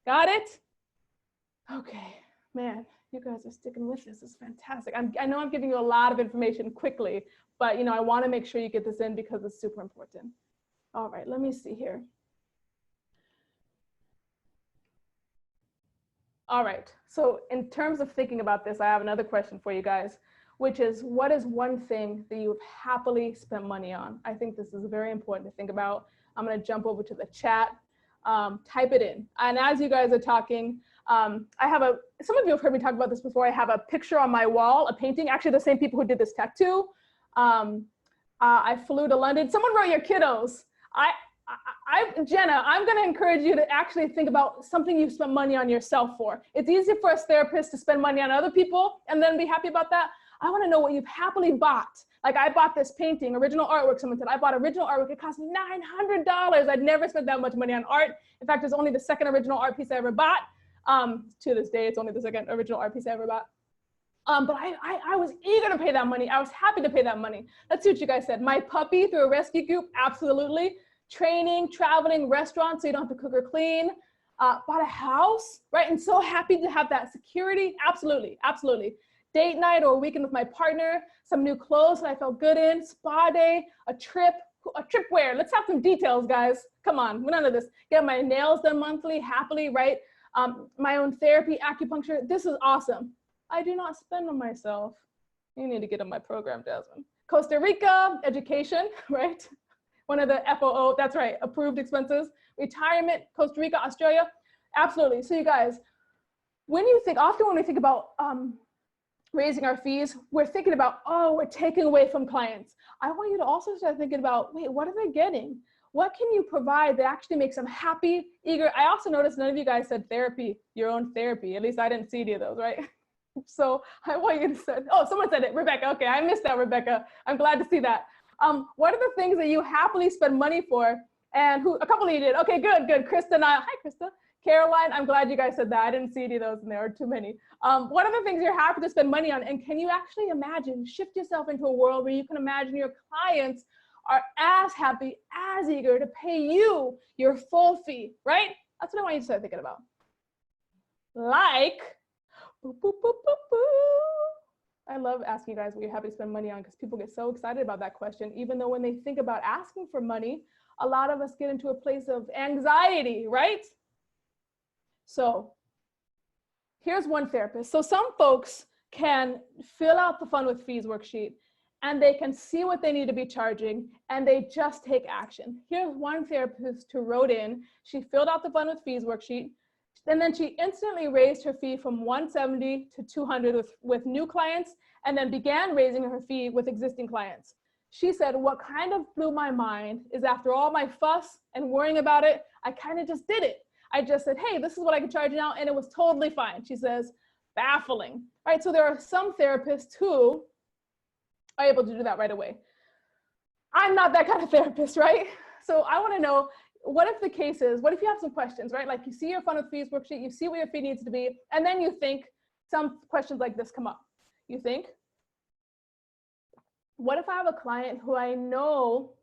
Speaker 1: Got it? Okay, man, you guys are sticking with this. It's fantastic. I know I'm giving you a lot of information quickly, but I want to make sure you get this in because it's super important. All right, let me see here. All right, so in terms of thinking about this, I have another question for you guys, which is, what is one thing that you've happily spent money on? I think this is very important to think about. I'm gonna jump over to the chat, type it in. And as you guys are talking, some of you have heard me talk about this before. I have a picture on my wall, a painting, actually the same people who did this tattoo. I flew to London. Someone wrote your kiddos. Jenna, I'm going to encourage you to actually think about something you spent money on yourself for. It's easy for us therapists to spend money on other people and then be happy about that. I want to know what you've happily bought. Like I bought this painting, original artwork. Someone said, I bought original artwork. It cost $900. I'd never spent that much money on art. In fact, it's only the second original art piece I ever bought. To this day, it's only the second original art piece I ever bought. But I was eager to pay that money. I was happy to pay that money. Let's see what you guys said. My puppy through a rescue group, absolutely. Training, traveling, restaurants, so you don't have to cook or clean. Bought a house, right? And so happy to have that security. Absolutely, absolutely. Date night or a weekend with my partner, some new clothes that I felt good in, spa day, a trip where? Let's have some details, guys. Come on, none of this. Get my nails done monthly, happily, right? My own therapy, acupuncture. This is awesome. I do not spend on myself. You need to get on my program, Jasmine. Costa Rica, education, right? One of the FOO, that's right, approved expenses. Retirement, Costa Rica, Australia, absolutely. So you guys, often when we think about raising our fees, we're thinking about, oh, we're taking away from clients. I want you to also start thinking about, wait, what are they getting? What can you provide that actually makes them happy, eager? I also noticed none of you guys said therapy, your own therapy. At least I didn't see any of those, right? So I want you to say, oh, someone said it, Rebecca. Okay, I missed that, Rebecca. I'm glad to see that. What are the things that you happily spend money for? And who, a couple of you did. Okay, good. Krista and I, hi, Krista. Caroline, I'm glad you guys said that. I didn't see any of those and there are too many. What are the things you're happy to spend money on? And can you actually imagine, shift yourself into a world where you can imagine your clients are as happy, as eager to pay you your full fee, right? That's what I want you to start thinking about. Like, boop, boop, boop, boop, boop. I love asking you guys what you're happy to spend money on because people get so excited about that question, even though when they think about asking for money, a lot of us get into a place of anxiety, right? So here's one therapist. So some folks can fill out the Fun with Fees worksheet and they can see what they need to be charging and they just take action. Here's one therapist who wrote in, she filled out the Fun with Fees worksheet, and then she instantly raised her fee from $170 to $200 with new clients, and then began raising her fee with existing clients. She said, what kind of blew my mind is after all my fuss and worrying about it, I kind of just did it. I just said, hey, this is what I can charge now, and it was totally fine. She says, baffling, right? So there are some therapists who are able to do that right away. I'm not that kind of therapist, right? So I want to know, what if the case is, what if you have some questions, right? Like you see your Fun with Fees worksheet, you see what your fee needs to be, and then you think some questions like this come up. You think, what if I have a client who I know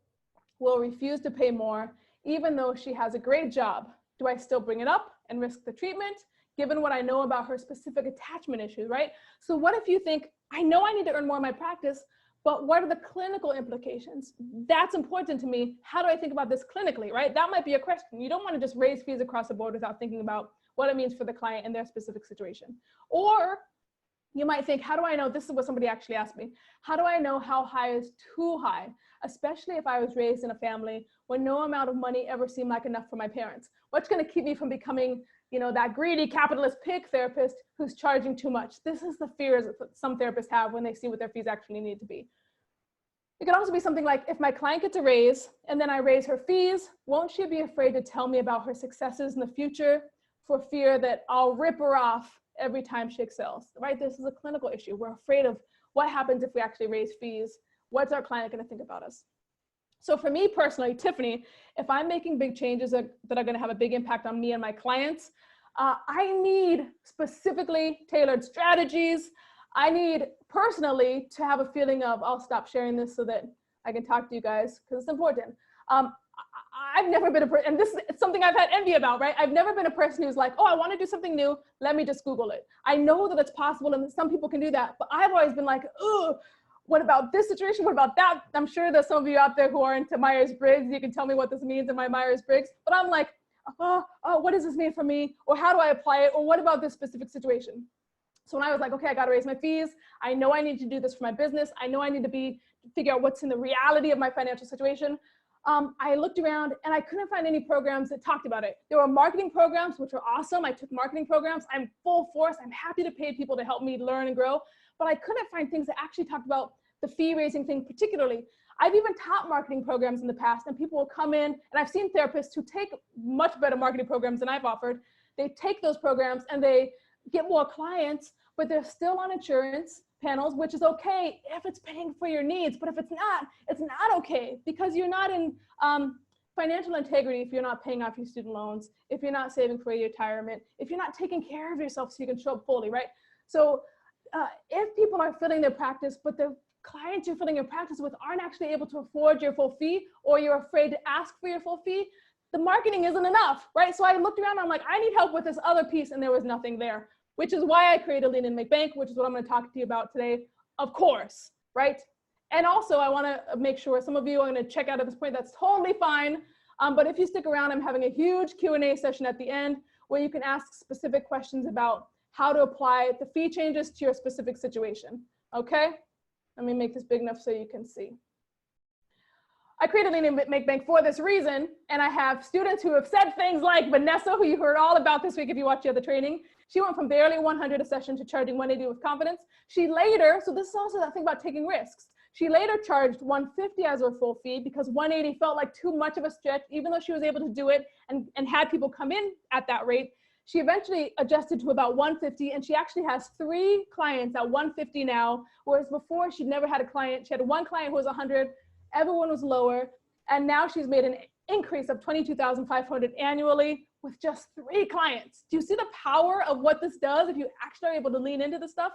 Speaker 1: will refuse to pay more, even though she has a great job? Do I still bring it up and risk the treatment, given what I know about her specific attachment issues, right? So what if you think, I know I need to earn more in my practice, but what are the clinical implications? That's important to me. How do I think about this clinically, right? That might be a question. You don't want to just raise fees across the board without thinking about what it means for the client in their specific situation. Or you might think, how do I know, this is what somebody actually asked me, how do I know how high is too high, especially if I was raised in a family where no amount of money ever seemed like enough for my parents? What's going to keep me from becoming, you know, that greedy capitalist pig therapist who's charging too much? This is the fears that some therapists have when they see what their fees actually need to be. It could also be something like, if my client gets a raise and then I raise her fees, won't she be afraid to tell me about her successes in the future for fear that I'll rip her off every time she excels, right? This is a clinical issue. We're afraid of what happens if we actually raise fees. What's our client going to think about us? So for me personally, Tiffany, if I'm making big changes that are going to have a big impact on me and my clients, I need specifically tailored strategies. I need personally to have a feeling of, I'll stop sharing this so that I can talk to you guys because it's important. I've never been a person, and this is something I've had envy about, right? I've never been a person who's like, oh, I want to do something new. Let me just Google it. I know that it's possible and that some people can do that, but I've always been like, oh, what about this situation? What about that? I'm sure there's some of you out there who are into Myers-Briggs. You can tell me what this means in my Myers-Briggs, but I'm like, oh, what does this mean for me? Or how do I apply it? Or what about this specific situation? So when I was like, okay, I got to raise my fees. I know I need to do this for my business. I know I need to figure out what's in the reality of my financial situation. I looked around and I couldn't find any programs that talked about it. There were marketing programs, which were awesome. I took marketing programs. I'm full force. I'm happy to pay people to help me learn and grow, but I couldn't find things that actually talked about the fee raising thing particularly. I've even taught marketing programs in the past, and people will come in, and I've seen therapists who take much better marketing programs than I've offered. They take those programs and they get more clients, but they're still on insurance panels, which is okay if it's paying for your needs, but if it's not okay, because you're not in financial integrity if you're not paying off your student loans, if you're not saving for your retirement, if you're not taking care of yourself so you can show up fully, right? So if people are filling their practice, but the clients you're filling your practice with aren't actually able to afford your full fee, or you're afraid to ask for your full fee, the marketing isn't enough, right? So I looked around and I'm like, I need help with this other piece, and there was nothing there, which is why I created Lean and Make Bank, which is what I'm going to talk to you about today, of course, right? And also I want to make sure some of you are going to check out at this point. That's totally fine. But if you stick around, I'm having a huge Q&A session at the end where you can ask specific questions about how to apply the fee changes to your specific situation. Okay? Let me make this big enough so you can see. I created Lean and Make Bank for this reason, and I have students who have said things like Vanessa, who you heard all about this week if you watched the other training. She went from barely 100 a session to charging 180 with confidence. She later, so this is also that thing about taking risks. She later charged $150 as her full fee because $180 felt like too much of a stretch, even though she was able to do it and had people come in at that rate. She eventually adjusted to about $150, and she actually has 3 clients at $150 now, whereas before she'd never had a client. She had 1 client who was $100, everyone was lower, and now she's made an increase of $22,500 annually with just 3 clients. Do you see the power of what this does if you actually are able to lean into this stuff?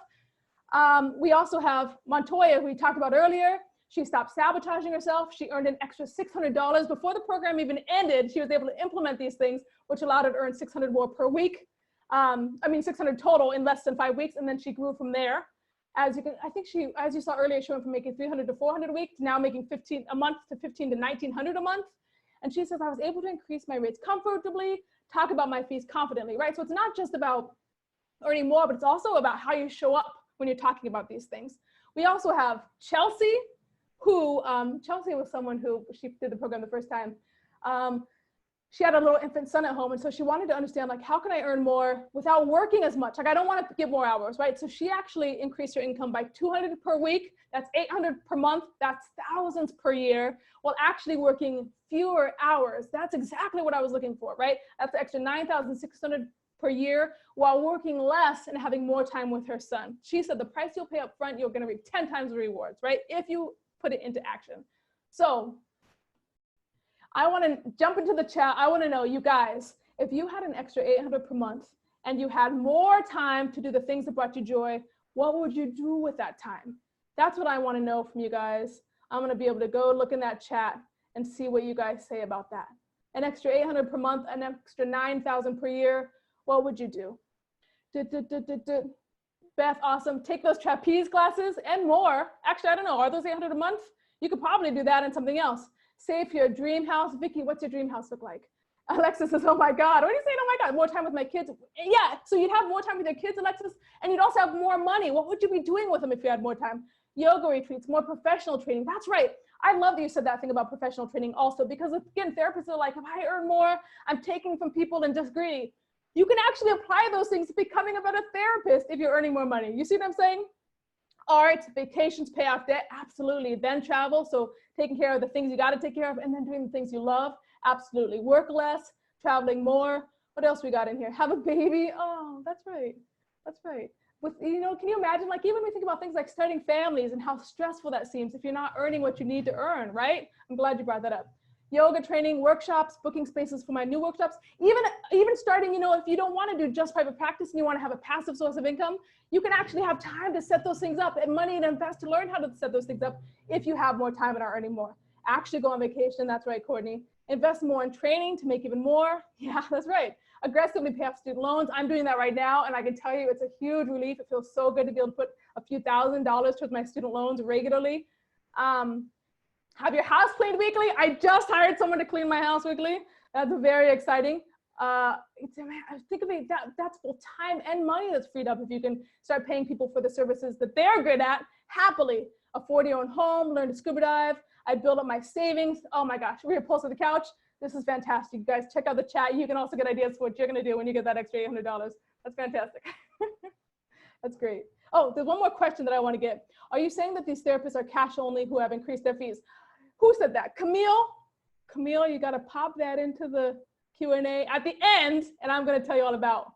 Speaker 1: We also have Montoya, who we talked about earlier. She stopped sabotaging herself. She earned an extra $600. Before the program even ended, she was able to implement these things, which allowed her to earn $600 more per week. $600 total in less than 5 weeks, and then she grew from there. As you saw earlier, she went from making $300 to $400 a week to now making $15 a month to $1,500 to $1,900 a month. And she says, I was able to increase my rates comfortably, talk about my fees confidently, right? So it's not just about earning more, but it's also about how you show up when you're talking about these things. We also have Chelsea, who, Chelsea was someone who, she did the program the first time. She had a little infant son at home, and so she wanted to understand, like, how can I earn more without working as much? Like, I don't want to give more hours, right? So she actually increased her income by $200 per week. That's $800 per month. That's thousands per year, while actually working fewer hours. That's exactly what I was looking for, right? That's an extra $9,600 per year while working less and having more time with her son. She said the price you'll pay up front, you're going to reap 10 times the rewards, right? If you put it into action. So I want to jump into the chat. I want to know, you guys, if you had an extra $800 per month and you had more time to do the things that brought you joy, what would you do with that time? That's what I want to know from you guys. I'm going to be able to go look in that chat and see what you guys say about that. An extra $800 per month, an extra $9,000 per year. What would you do? Beth, awesome. Take those trapeze classes and more. Actually, I don't know. Are those $800 a month? You could probably do that and something else. Save for your dream house. Vicky, what's your dream house look like? Alexis says, oh my God. What are you saying? Oh my God, more time with my kids. Yeah, so you'd have more time with your kids, Alexis, and you'd also have more money. What would you be doing with them if you had more time? Yoga retreats, more professional training. That's right. I love that you said that thing about professional training also, because again, therapists are like, if I earn more, I'm taking from people and just greedy. You can actually apply those things to becoming a better therapist if you're earning more money. You see what I'm saying? Art, vacations, pay off debt, absolutely. Then travel, so taking care of the things you got to take care of, and then doing the things you love, absolutely. Work less, traveling more. What else we got in here? Have a baby. Oh, that's right. That's right. With, you know, can you imagine, like, even when we think about things like starting families and how stressful that seems if you're not earning what you need to earn, right? I'm glad you brought that up. Yoga training, workshops, booking spaces for my new workshops, even starting, you know, if you don't want to do just private practice and you want to have a passive source of income, you can actually have time to set those things up and money to invest to learn how to set those things up if you have more time and are earning more. Actually go on vacation. That's right, Courtney. Invest more in training to make even more. Yeah, that's right. Aggressively pay off student loans. I'm doing that right now, and I can tell you it's a huge relief. It feels so good to be able to put a few $1,000s towards my student loans regularly. Have your house cleaned weekly. I just hired someone to clean my house weekly. That's very exciting. Think of it, that's full time and money that's freed up if you can start paying people for the services that they're good at happily. Afford your own home, learn to scuba dive. I build up my savings. Oh my gosh, we're pulse of the couch. This is fantastic. You guys check out the chat. You can also get ideas for what you're gonna do when you get that extra $800. That's fantastic. That's great. Oh, there's one more question that I want to get. Are you saying that these therapists are cash only who have increased their fees? Who said that? Camille? Camille, you got to pop that into the Q&A at the end, and I'm going to tell you all about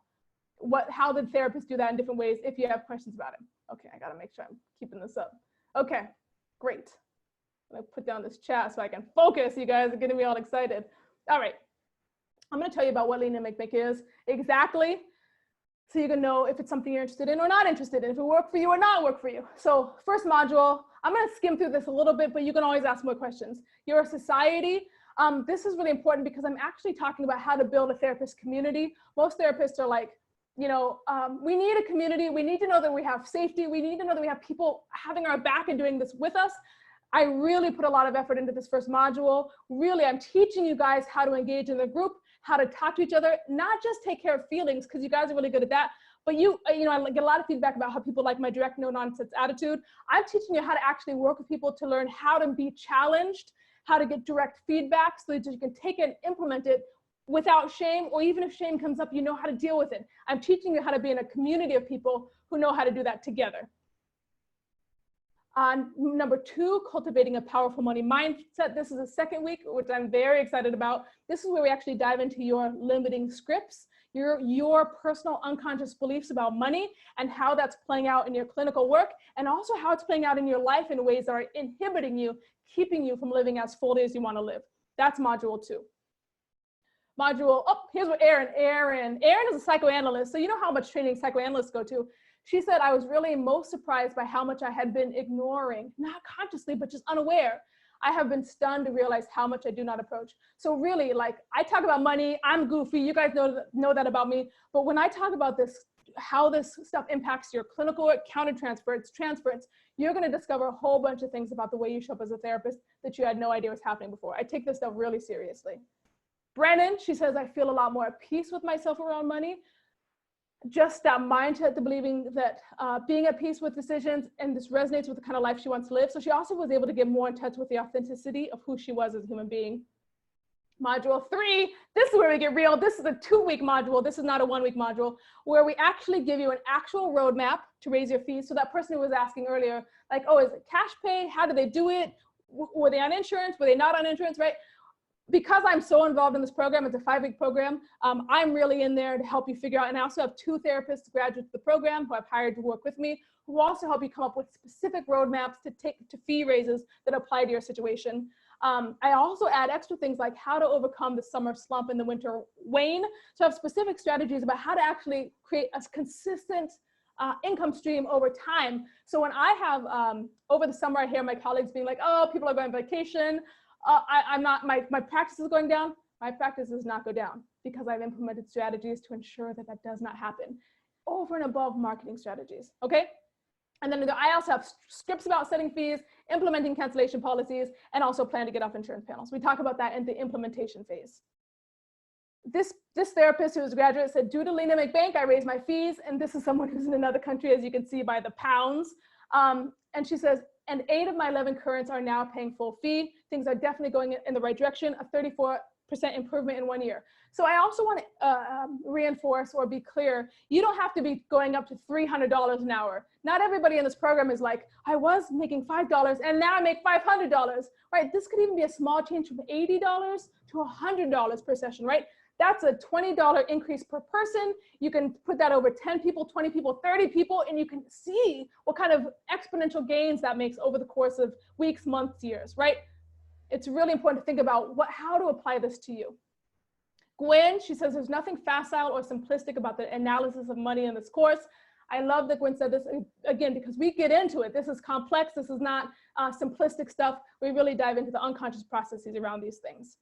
Speaker 1: how the therapists do that in different ways if you have questions about it. Okay, I got to make sure I'm keeping this up. Okay, great. I'm going to put down this chat so I can focus. You guys are getting me all excited. All right. I'm going to tell you about what Lean and Make is exactly, so you can know if it's something you're interested in or not interested in, if it worked for you or not work for you. So first module, I'm going to skim through this a little bit, but you can always ask more questions. You're a society. This is really important because I'm actually talking about how to build a therapist community. Most therapists are like, you know, we need a community. We need to know that we have safety. We need to know that we have people having our back and doing this with us. I really put a lot of effort into this first module. Really, I'm teaching you guys how to engage in the group, how to talk to each other, not just take care of feelings, because you guys are really good at that. But you know, I get a lot of feedback about how people like my direct, no nonsense attitude. I'm teaching you how to actually work with people to learn how to be challenged, how to get direct feedback so that you can take it and implement it without shame, or even if shame comes up, you know how to deal with it. I'm teaching you how to be in a community of people who know how to do that together. Number 2, cultivating a powerful money mindset. This is the second week, which I'm very excited about. This is where we actually dive into your limiting scripts, your personal unconscious beliefs about money and how that's playing out in your clinical work, and also how it's playing out in your life in ways that are inhibiting you, keeping you from living as fully as you want to live. That's module 2. Here's what Erin is a psychoanalyst. So you know how much training psychoanalysts go to. She said, I was really most surprised by how much I had been ignoring, not consciously, but just unaware. I have been stunned to realize how much I do not approach. So really, like, I talk about money, I'm goofy, you guys know that about me. But when I talk about this, how this stuff impacts your clinical work, countertransference, transference, you're gonna discover a whole bunch of things about the way you show up as a therapist that you had no idea was happening before. I take this stuff really seriously. Brennan, she says, I feel a lot more at peace with myself around money. Just that mindset to believing that being at peace with decisions, and this resonates with the kind of life she wants to live. So she also was able to get more in touch with the authenticity of who she was as a human being. Module 3, this is where we get real. This is a 2-week module. This is not a 1-week module, where we actually give you an actual roadmap to raise your fees. So that person who was asking earlier, like, oh, is it cash pay? How do they do it? Were they on insurance? Were they not on insurance, right? Because I'm so involved in this program, it's a 5-week program, I'm really in there to help you figure out. And I also have 2 therapists graduates of the program who I've hired to work with me, who also help you come up with specific roadmaps to take to fee raises that apply to your situation. I also add extra things like how to overcome the summer slump and the winter wane. So I have specific strategies about how to actually create a consistent income stream over time. So when I have, over the summer, I hear my colleagues being like, oh, people are going on vacation. I'm not, my practice is going down. My practice does not go down because I've implemented strategies to ensure that that does not happen over and above marketing strategies, okay? And then I also have scripts about setting fees, implementing cancellation policies, and also plan to get off insurance panels. We talk about that in the implementation phase. This therapist who was a graduate said, due to Lean and Make Bank, I raised my fees. And this is someone who's in another country, as you can see by the pounds. And she says, and 8 of my 11 currents are now paying full fee. Things are definitely going in the right direction, a 34% improvement in 1 year. So I also want to reinforce or be clear, you don't have to be going up to $300 an hour. Not everybody in this program is like, I was making $5 and now I make $500, right? This could even be a small change from $80 to $100 per session, right? That's a $20 increase per person. You can put that over 10 people, 20 people, 30 people, and you can see what kind of exponential gains that makes over the course of weeks, months, years, right? It's really important to think about how to apply this to you. Gwen, she says, there's nothing facile or simplistic about the analysis of money in this course. I love that Gwen said this, again, because we get into it. This is complex. This is not simplistic stuff. We really dive into the unconscious processes around these things.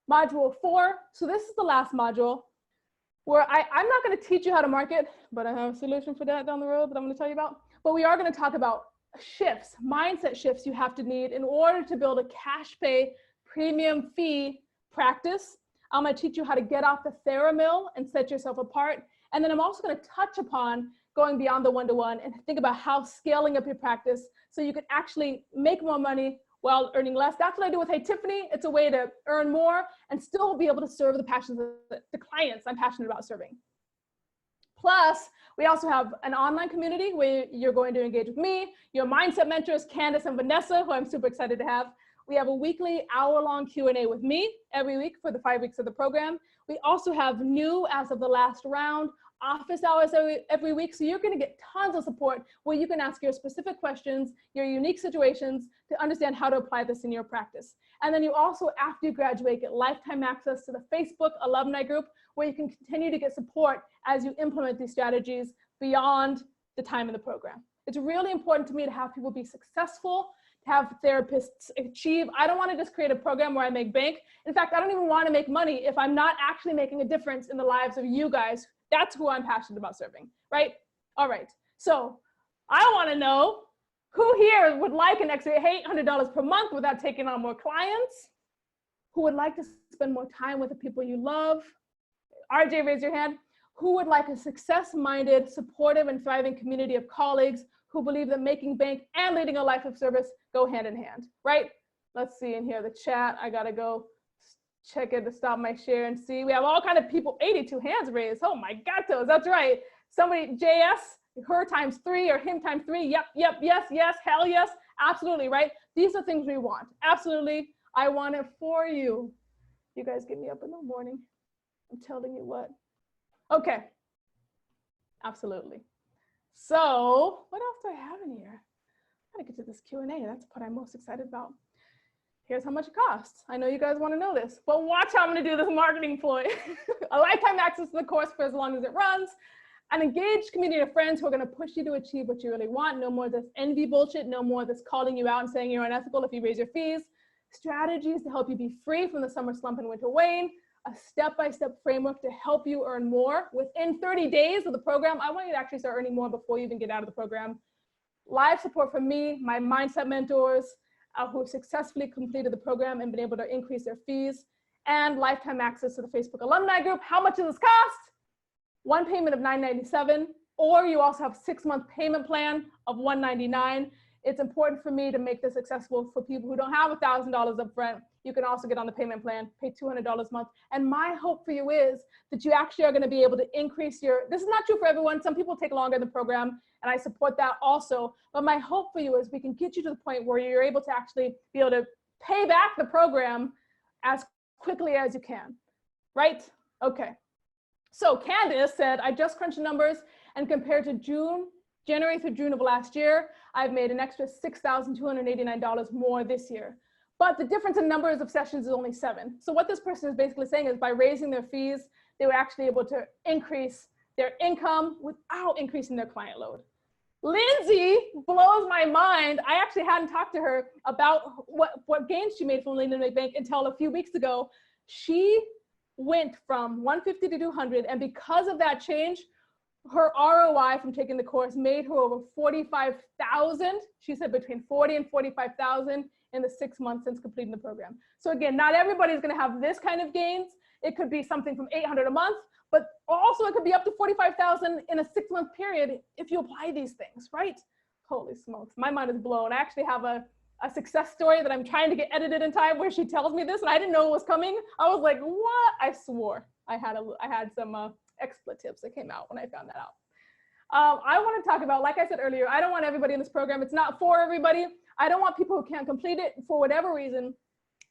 Speaker 1: Module 4, so this is the last module where I'm not going to teach you how to market, but I have a solution for that down the road that I'm going to tell you about. But we are going to talk about shifts, mindset shifts you have to need in order to build a cash pay premium fee practice. I'm going to teach you how to get off the TheraMill and set yourself apart. And then I'm also going to touch upon going beyond the one-to-one and think about how scaling up your practice so you can actually make more money while earning less. That's what I do with Hey Tiffany. It's a way to earn more and still be able to serve the passions of the clients I'm passionate about serving. Plus, we also have an online community where you're going to engage with me, your mindset mentors, Candace and Vanessa, who I'm super excited to have. We have a weekly hour-long Q&A with me every week for the 5 weeks of the program. We also have new, as of the last round, office hours every week. So you're going to get tons of support where you can ask your specific questions, your unique situations to understand how to apply this in your practice. And then you also, after you graduate, get lifetime access to the Facebook alumni group where you can continue to get support as you implement these strategies beyond the time in the program. It's really important to me to have people be successful, to have therapists achieve. I don't want to just create a program where I make bank. In fact, I don't even want to make money if I'm not actually making a difference in the lives of you guys. That's who I'm passionate about serving, right? All right, so I want to know who here would like an extra $800 per month without taking on more clients? Who would like to spend more time with the people you love? RJ, raise your hand. Who would like a success-minded, supportive, and thriving community of colleagues who believe that making bank and leading a life of service go hand in hand, right? Let's see in here, the chat. I gotta go check it to stop my share and see. We have all kind of people, 82 hands raised. Oh my gatos, that's right. Somebody, JS, her times 3 or him times 3. Yep, yep, yes, yes, hell yes, absolutely, right? These are things we want. Absolutely, I want it for you. You guys get me up in the morning. I'm telling you what. Okay, absolutely. So what else do I have in here? I gotta get to this Q&A. That's what I'm most excited about. Here's how much it costs. I know you guys want to know this, but watch how I'm going to do this marketing ploy. A lifetime access to the course for as long as it runs. An engaged community of friends who are going to push you to achieve what you really want. No more this envy bullshit. No more this calling you out and saying you're unethical if you raise your fees. Strategies to help you be free from the summer slump and winter wane. A step-by-step framework to help you earn more. Within 30 days of the program, I want you to actually start earning more before you even get out of the program. Live support from me, my mindset mentors, who have successfully completed the program and been able to increase their fees, and lifetime access to the Facebook alumni group. How much does this cost? One payment of $997, or you also have a 6-month payment plan of $199. It's important for me to make this accessible for people who don't have $1,000 up front. You can also get on the payment plan, pay $200 a month. And my hope for you is that you actually are going to be able to increase your, this is not true for everyone. Some people take longer in the program, and I support that also. But my hope for you is we can get you to the point where you're able to actually be able to pay back the program as quickly as you can, right? Okay. So Candace said, I just crunched the numbers and compared to January through June of last year, I've made an extra $6,289 more this year. But the difference in numbers of sessions is only 7. So what this person is basically saying is by raising their fees, they were actually able to increase their income without increasing their client load. Lindsay blows my mind. I actually hadn't talked to her about what gains she made from Lincoln Bank until a few weeks ago. She went from 150 to 200, and because of that change, her ROI from taking the course made her over 45,000. She said between 40 and 45,000 in the 6 months since completing the program. So again, not everybody's going to have this kind of gains. It could be something from 800 a month, but also it could be up to 45,000 in a 6-month period if you apply these things, right? Holy smokes, my mind is blown. I actually have a success story that I'm trying to get edited in time where she tells me this, and I didn't know it was coming. I was like, what? I swore. I had some expletives that came out when I found that out. I want to talk about, like I said earlier, I don't want everybody in this program. It's not for everybody. I don't want people who can't complete it for whatever reason.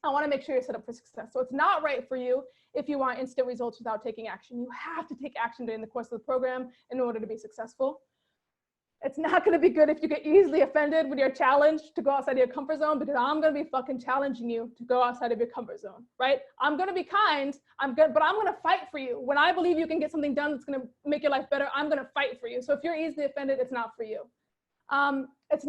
Speaker 1: I want to make sure you're set up for success. So it's not right for you if you want instant results without taking action. You have to take action during the course of the program in order to be successful. It's not going to be good if you get easily offended when you're challenged to go outside of your comfort zone, because I'm going to be fucking challenging you to go outside of your comfort zone, right? I'm going to be kind, but I'm going to fight for you. When I believe you can get something done that's going to make your life better, I'm going to fight for you. So if you're easily offended, it's not for you. It's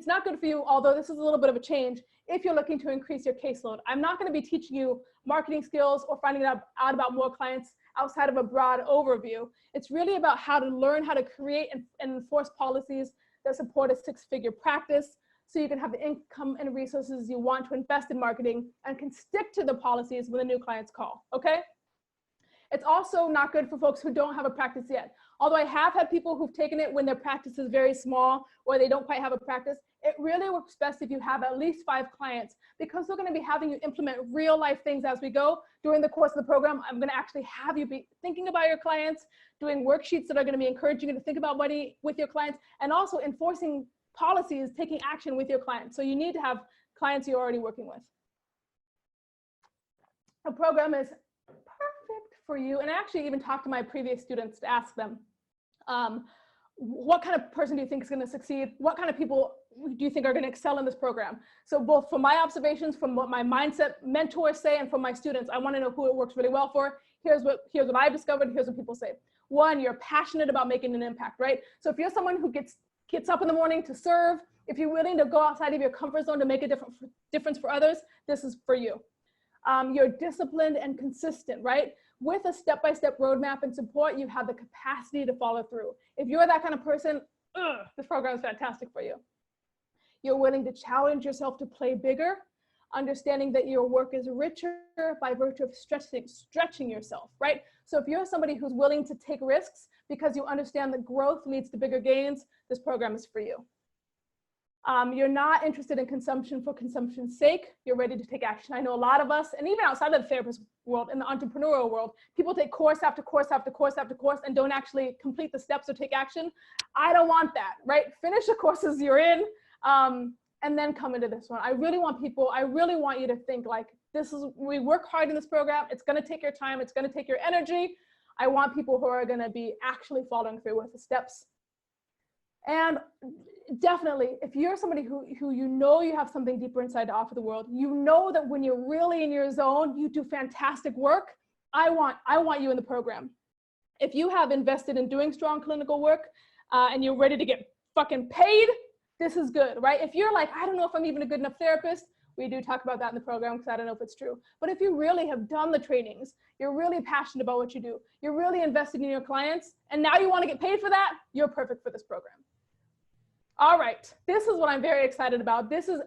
Speaker 1: not good for you, although this is a little bit of a change, if you're looking to increase your caseload. I'm not going to be teaching you marketing skills or finding out about more clients outside of a broad overview. It's really about how to learn how to create and enforce policies that support a 6-figure practice, so you can have the income and resources you want to invest in marketing and can stick to the policies when the new clients call, okay? It's also not good for folks who don't have a practice yet. Although I have had people who've taken it when their practice is very small or they don't quite have a practice, it really works best if you have at least 5 clients, because they're going to be having you implement real life things as we go. During the course of the program, I'm going to actually have you be thinking about your clients, doing worksheets that are going to be encouraging you to think about money with your clients, and also enforcing policies, taking action with your clients. So you need to have clients you're already working with. The program is perfect for you. And I actually even talked to my previous students to ask them, what kind of person do you think is going to succeed? What kind of people do you think are going to excel in this program? So both from my observations, from what my mindset mentors say, and from my students, I want to know who it works really well for. Here's what I've discovered. Here's what people say. 1, you're passionate about making an impact, right? So if you're someone who gets up in the morning to serve, if you're willing to go outside of your comfort zone to make a difference for others, this is for you. You're disciplined and consistent, right? With a step-by-step roadmap and support, you have the capacity to follow through. If you're that kind of person, this program is fantastic for you. You're willing to challenge yourself to play bigger, understanding that your work is richer by virtue of stretching yourself, right? So if you're somebody who's willing to take risks because you understand that growth leads to bigger gains, this program is for you. You're not interested in consumption for consumption's sake. You're ready to take action. I know a lot of us, and even outside of the therapist world, in the entrepreneurial world, people take course after course after course after course and don't actually complete the steps or take action. I don't want that, right? Finish the courses you're in, and then come into this one. I really want you to think like, we work hard in this program. It's going to take your time. It's going to take your energy. I want people who are going to be actually following through with the steps. And definitely, if you're somebody who you know you have something deeper inside to offer the world, you know that when you're really in your zone, you do fantastic work. I want you in the program. If you have invested in doing strong clinical work and you're ready to get fucking paid, this is good, right? If you're like, I don't know if I'm even a good enough therapist, we do talk about that in the program because I don't know if it's true. But if you really have done the trainings, you're really passionate about what you do, you're really invested in your clients, and now you want to get paid for that, you're perfect for this program. All right, this is what I'm very excited about. This is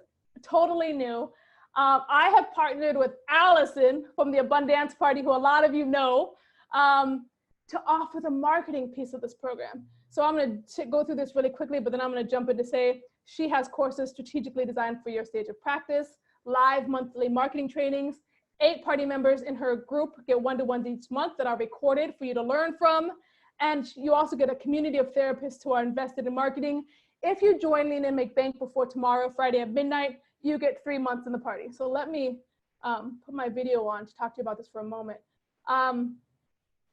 Speaker 1: totally new. I have partnered with Allison from the Abundance Party, who a lot of you know, to offer the marketing piece of this program. So I'm going to go through this really quickly, but then I'm going to jump in to say she has courses strategically designed for your stage of practice, live monthly marketing trainings, 8 party members in her group get one-to-ones each month that are recorded for you to learn from. And you also get a community of therapists who are invested in marketing. If you join Lean and Make Bank before tomorrow, Friday at midnight, you get 3 months in the party. So let me put my video on to talk to you about this for a moment.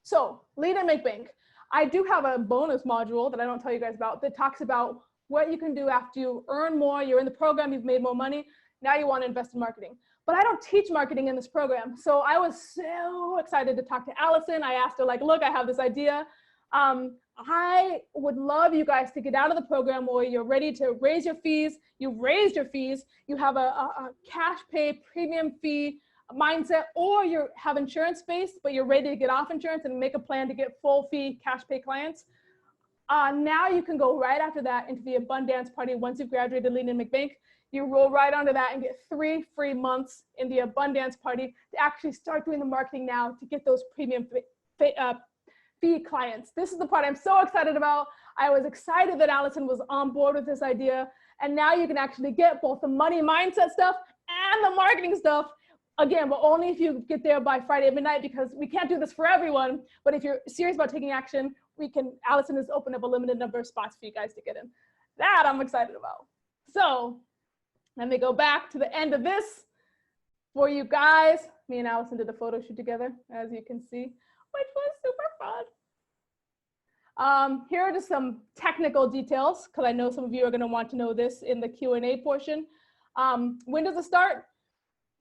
Speaker 1: So Lean and Make Bank. I do have a bonus module that I don't tell you guys about that talks about what you can do after you earn more, you're in the program, you've made more money, now you want to invest in marketing. But I don't teach marketing in this program. So I was so excited to talk to Allison. I asked her like, look, I have this idea. I would love you guys to get out of the program where you're ready to raise your fees. You've raised your fees. You have a cash pay premium fee mindset, or you have insurance based, but you're ready to get off insurance and make a plan to get full fee cash pay clients. Now you can go right after that into the Abundance Party. Once you've graduated Lean and Make Bank, you roll right onto that and get 3 free months in the Abundance Party to actually start doing the marketing now to get those premium fee clients. This is the part I'm so excited about. I was excited that Allison was on board with this idea. And now you can actually get both the money mindset stuff and the marketing stuff. Again, but only if you get there by Friday at midnight, because we can't do this for everyone. But if you're serious about taking action, Allison has opened up a limited number of spots for you guys to get in. That I'm excited about. So let me go back to the end of this for you guys. Me and Allison did a photo shoot together, as you can see, which was super fun. Here are just some technical details, because I know some of you are going to want to know this in the Q&A portion. When does it start?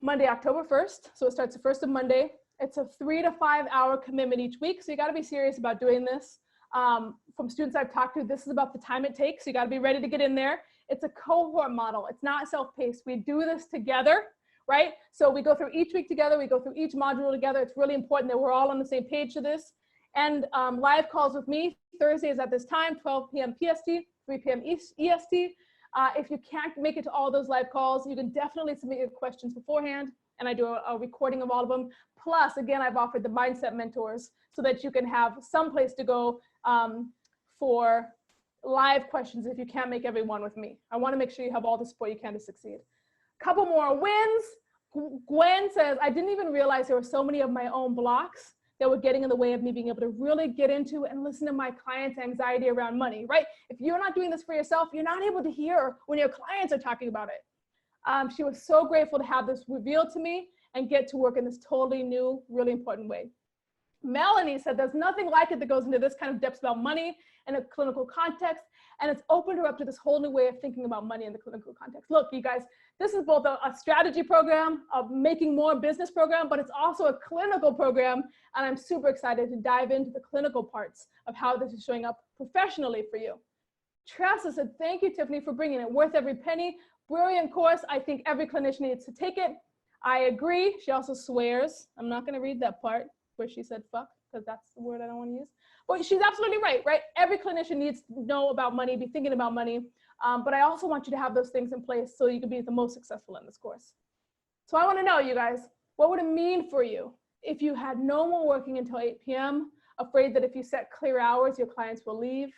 Speaker 1: Monday, October 1st. So it starts the 1st of Monday. It's a 3 to 5 hour commitment each week. So you got to be serious about doing this. From students I've talked to, this is about the time it takes. You got to be ready to get in there. It's a cohort model. It's not self-paced. We do this together, right? So we go through each week together. We go through each module together. It's really important that we're all on the same page to this. And live calls with me, Thursdays at this time, 12 p.m. PST, 3 p.m. EST. If you can't make it to all those live calls, you can definitely submit your questions beforehand, and I do a recording of all of them. Plus, again, I've offered the mindset mentors so that you can have some place to go for live questions if you can't make every one with me. I want to make sure you have all the support you can to succeed. Couple more wins. Gwen says, I didn't even realize there were so many of my own blocks that were getting in the way of me being able to really get into and listen to my clients' anxiety around money, right? If you're not doing this for yourself, you're not able to hear when your clients are talking about it. She was so grateful to have this revealed to me and get to work in this totally new, really important way. Melanie said there's nothing like it that goes into this kind of depth about money in a clinical context, and it's opened her up to this whole new way of thinking about money in the clinical context. Look, you guys, this is both a strategy program, a making more business program, but it's also a clinical program, and I'm super excited to dive into the clinical parts of how this is showing up professionally for you. Tressa said, thank you, Tiffany, for bringing it. Worth every penny. Brilliant course. I think every clinician needs to take it. I agree. She also swears. I'm not going to read that part where she said fuck, because that's the word I don't want to use. But she's absolutely right, right? Every clinician needs to know about money, be thinking about money. But I also want you to have those things in place so you can be the most successful in this course. So I want to know, you guys, what would it mean for you if you had no more working until 8 p.m., afraid that if you set clear hours, your clients will leave?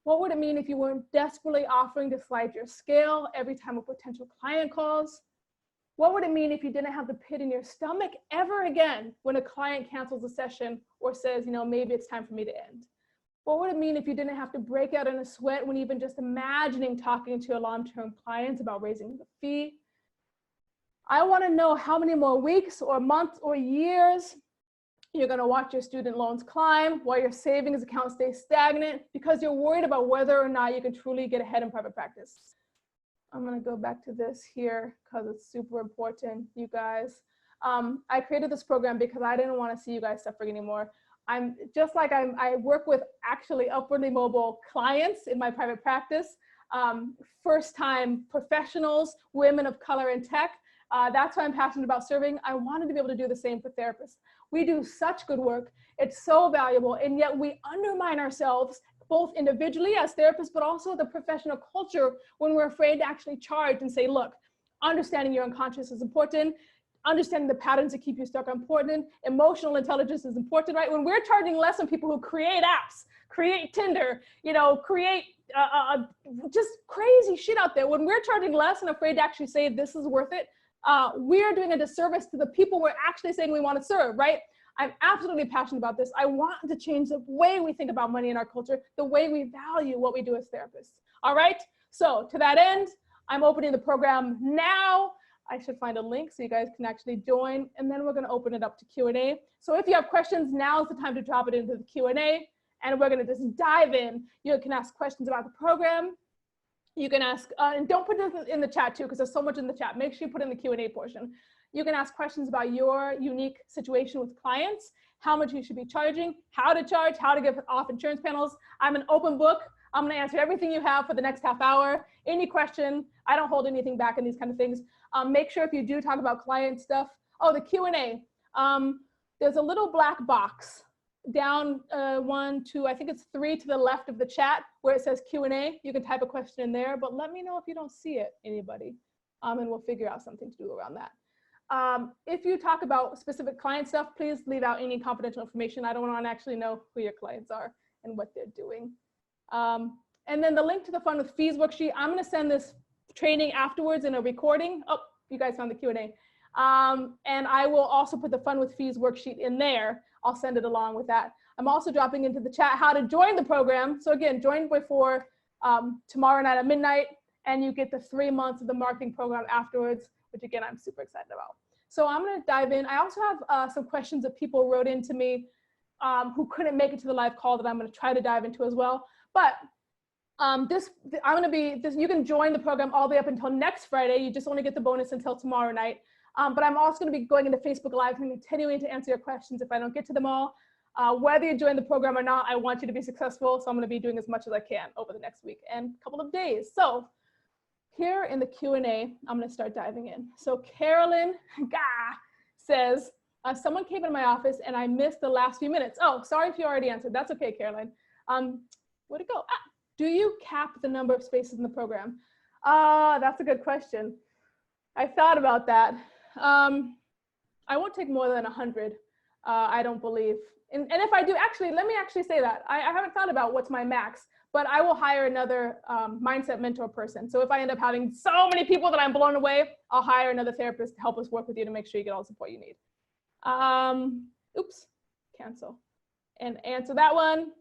Speaker 1: What would it mean if you weren't desperately offering to slide your scale every time a potential client calls? What would it mean if you didn't have the pit in your stomach ever again when a client cancels a session or says, you know, maybe it's time for me to end? What would it mean if you didn't have to break out in a sweat when even just imagining talking to your long-term clients about raising the fee? I want to know how many more weeks or months or years you're going to watch your student loans climb while your savings account stays stagnant because you're worried about whether or not you can truly get ahead in private practice. I'm going to go back to this here because it's super important, you guys. I created this program because I didn't want to see you guys suffering anymore. I work with actually upwardly mobile clients in my private practice, first-time professionals, women of color in tech. That's why I'm passionate about serving. I wanted to be able to do the same for therapists. We do such good work. It's so valuable, and yet we undermine ourselves both individually as therapists, but also the professional culture when we're afraid to actually charge and say, look, understanding your unconscious is important. Understanding the patterns that keep you stuck are important. Emotional intelligence is important, right? When we're charging less on people who create apps, create Tinder, you know, create just crazy shit out there. When we're charging less and afraid to actually say this is worth it, we're doing a disservice to the people we're actually saying we want to serve, right? I'm absolutely passionate about this. I want to change the way we think about money in our culture, the way we value what we do as therapists. All right. So to that end, I'm opening the program now. I should find a link so you guys can actually join, and then we're going to open it up to Q&A. So if you have questions, now's the time to drop it into the Q&A, and we're going to just dive in. You can ask questions about the program. You can ask, and don't put this in the chat too, because there's so much in the chat. Make sure you put in the Q&A portion. You can ask questions about your unique situation with clients, how much you should be charging, how to charge, how to get off insurance panels. I'm an open book. I'm going to answer everything you have for the next half hour. Any question, I don't hold anything back in these kind of things. Make sure if you do talk about client stuff, the Q&A, there's a little black box down 1, 2, I think it's 3 to the left of the chat where it says Q&A. You can type a question in there, but let me know if you don't see it, anybody, and we'll figure out something to do around that. If you talk about specific client stuff, please leave out any confidential information. I don't want to actually know who your clients are and what they're doing. And then the link to the Fun with Fees worksheet, I'm going to send this training afterwards in a recording. Oh, you guys found the Q&A. And I will also put the Fun with Fees worksheet in there. I'll send it along with that. I'm also dropping into the chat how to join the program. So again, join before tomorrow night at midnight, and you get the 3 months of the marketing program afterwards, which again, I'm super excited about. So I'm going to dive in. I also have some questions that people wrote into me who couldn't make it to the live call that I'm going to try to dive into as well. But you can join the program all the way up until next Friday. You just only get the bonus until tomorrow night. But I'm also going to be going into Facebook Live and continuing to answer your questions if I don't get to them all. Whether you join the program or not, I want you to be successful. So I'm going to be doing as much as I can over the next week and a couple of days. So here in the Q&A, I'm going to start diving in. So Carolyn says, someone came into my office and I missed the last few minutes. Oh, sorry if you already answered. That's okay, Carolyn. Where'd it go? Do you cap the number of spaces in the program? That's a good question. I thought about that. I won't take more than 100, I don't believe. And if I do, actually, let me actually say that. I haven't thought about what's my max, but I will hire another mindset mentor person. So if I end up having so many people that I'm blown away, I'll hire another therapist to help us work with you to make sure you get all the support you need. Oops, cancel. And answer that one.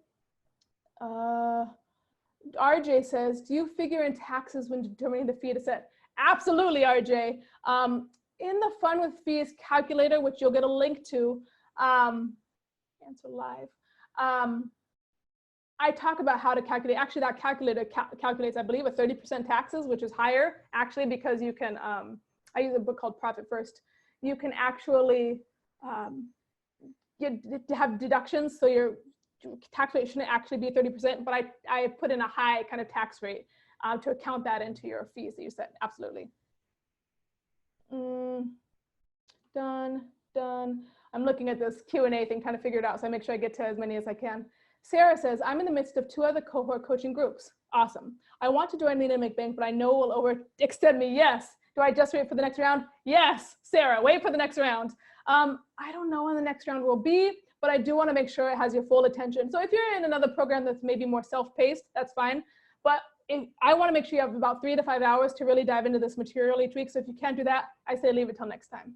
Speaker 1: RJ says, do you figure in taxes when determining the fee to set? Absolutely, RJ. In the Fun with Fees calculator, which you'll get a link to, answer live, I talk about how to calculate. Actually, that calculator calculates, I believe, a 30% taxes, which is higher, actually, because you can, I use a book called Profit First. You can actually have deductions, so your tax rate shouldn't actually be 30%, but I put in a high kind of tax rate to account that into your fees that you set. Absolutely. Done. I'm looking at this Q&A thing, trying to figure it out, so I make sure I get to as many as I can. Sarah says, I'm in the midst of 2 other cohort coaching groups. Awesome. I want to join Lean and Make Bank, but I know it will overextend me. Yes. Do I just wait for the next round? Yes, Sarah, wait for the next round. I don't know when the next round will be, but I do want to make sure it has your full attention. So if you're in another program that's maybe more self-paced, that's fine. But I want to make sure you have about 3 to 5 hours to really dive into this material each week. So if you can't do that, I say leave it till next time.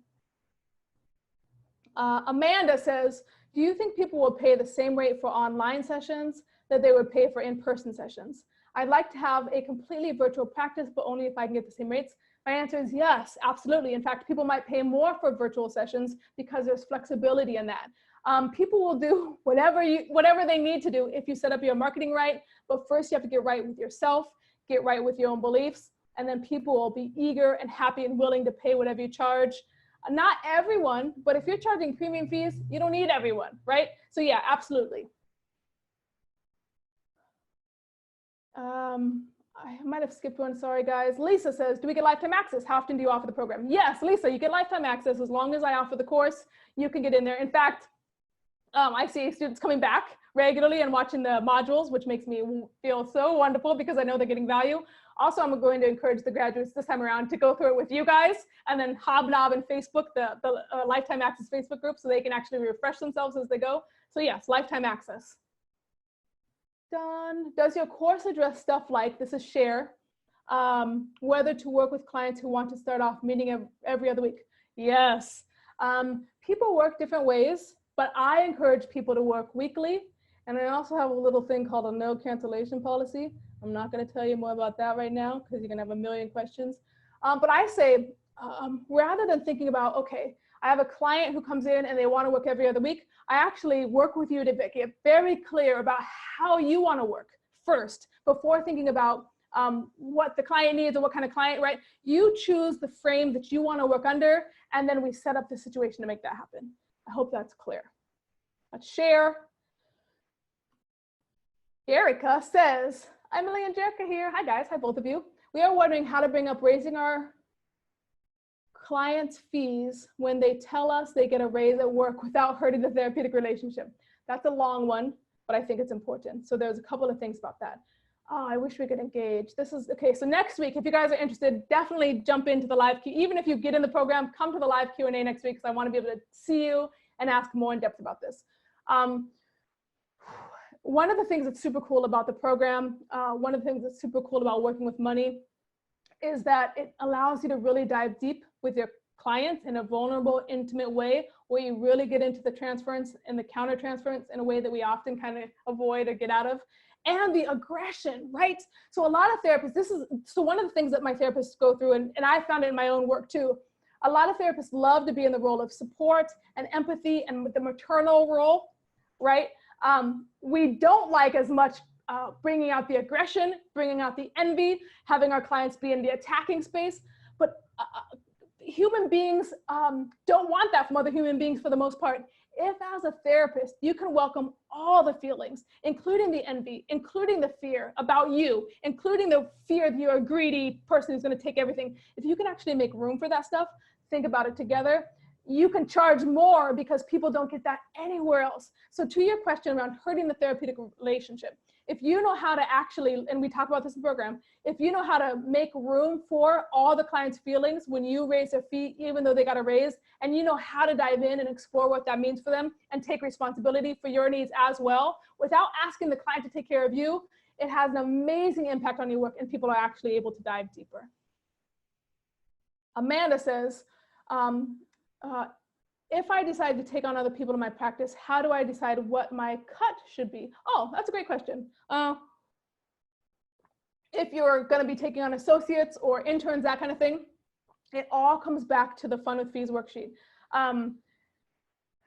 Speaker 1: Amanda says, do you think people will pay the same rate for online sessions that they would pay for in-person sessions? I'd like to have a completely virtual practice, but only if I can get the same rates. My answer is yes, absolutely. In fact, people might pay more for virtual sessions because there's flexibility in that. People will do whatever they need to do if you set up your marketing right, but first you have to get right with yourself, get right with your own beliefs, and then people will be eager and happy and willing to pay whatever you charge. Not everyone, but if you're charging premium fees, you don't need everyone, right? So yeah, absolutely. I might have skipped one, sorry guys. Lisa says, do we get lifetime access? How often do you offer the program? Yes, Lisa, you get lifetime access as long as I offer the course, you can get in there. In fact, I see students coming back regularly and watching the modules, which makes me feel so wonderful because I know they're getting value. Also, I'm going to encourage the graduates this time around to go through it with you guys and then hobnob in Facebook, the Lifetime Access Facebook group, so they can actually refresh themselves as they go. So yes, lifetime access. Done. Does your course address stuff like, this is share, whether to work with clients who want to start off meeting every other week? Yes. People work different ways, but I encourage people to work weekly. And I also have a little thing called a no cancellation policy. I'm not going to tell you more about that right now because you're going to have a million questions. But I say, rather than thinking about, okay, I have a client who comes in and they want to work every other week, I actually work with you to get very clear about how you want to work first before thinking about what the client needs or what kind of client, right? You choose the frame that you want to work under, and then we set up the situation to make that happen. I hope that's clear. Let's share. Erica says, Emily and Jerica here. Hi guys, hi both of you. We are wondering how to bring up raising our clients' fees when they tell us they get a raise at work without hurting the therapeutic relationship. That's a long one, but I think it's important. So there's a couple of things about that. Oh, I wish we could engage. This is, okay, so next week, if you guys are interested, definitely jump into the live Q. Even if you get in the program, come to the live Q&A next week because I want to be able to see you and ask more in depth about this. One of the things that's super cool about the program, one of the things that's super cool about working with money is that it allows you to really dive deep with your clients in a vulnerable, intimate way where you really get into the transference and the counter transference in a way that we often kind of avoid or get out of. And the aggression, right? So a lot of therapists, so one of the things that my therapists go through, and I found it in my own work too, a lot of therapists love to be in the role of support and empathy and the maternal role, right? We don't like as much bringing out the aggression, bringing out the envy, having our clients be in the attacking space, but human beings don't want that from other human beings for the most part. If as a therapist, you can welcome all the feelings, including the envy, including the fear about you, including the fear that you're a greedy person who's going to take everything. If you can actually make room for that stuff, think about it together, you can charge more because people don't get that anywhere else. So to your question around hurting the therapeutic relationship, if you know how to actually, and we talk about this in the program, if you know how to make room for all the client's feelings when you raise their fee, even though they got a raise, and you know how to dive in and explore what that means for them and take responsibility for your needs as well, without asking the client to take care of you, it has an amazing impact on your work and people are actually able to dive deeper. Amanda says, if I decide to take on other people in my practice, how do I decide what my cut should be? Oh, that's a great question. If you're going to be taking on associates or interns, that kind of thing, it all comes back to the Fun with Fees worksheet,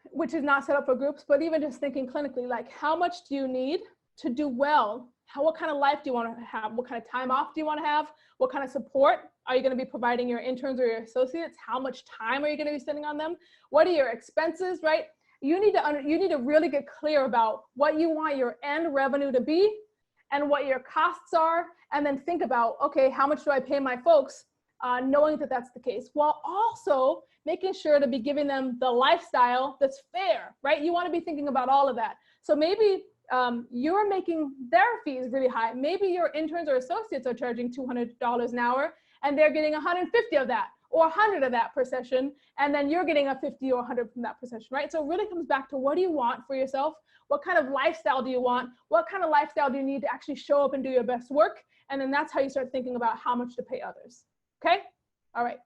Speaker 1: which is not set up for groups, but even just thinking clinically, like how much do you need to do well? What kind of life do you want to have? What kind of time off do you want to have? What kind of support are you going to be providing your interns or your associates? How much time are you going to be spending on them? What are your expenses, right? You need to really get clear about what you want your end revenue to be and what your costs are, and then think about, okay, how much do I pay my folks, knowing that that's the case, while also making sure to be giving them the lifestyle that's fair, right? You want to be thinking about all of that. So maybe you're making their fees really high. Maybe your interns or associates are charging $200 an hour and they're getting 150 of that. or 100 of that per session, and then you're getting a 50 or 100 from that per session, right? So it really comes back to, what do you want for yourself? What kind of lifestyle do you want? What kind of lifestyle do you need to actually show up and do your best work? And then that's how you start thinking about how much to pay others. Okay? All right.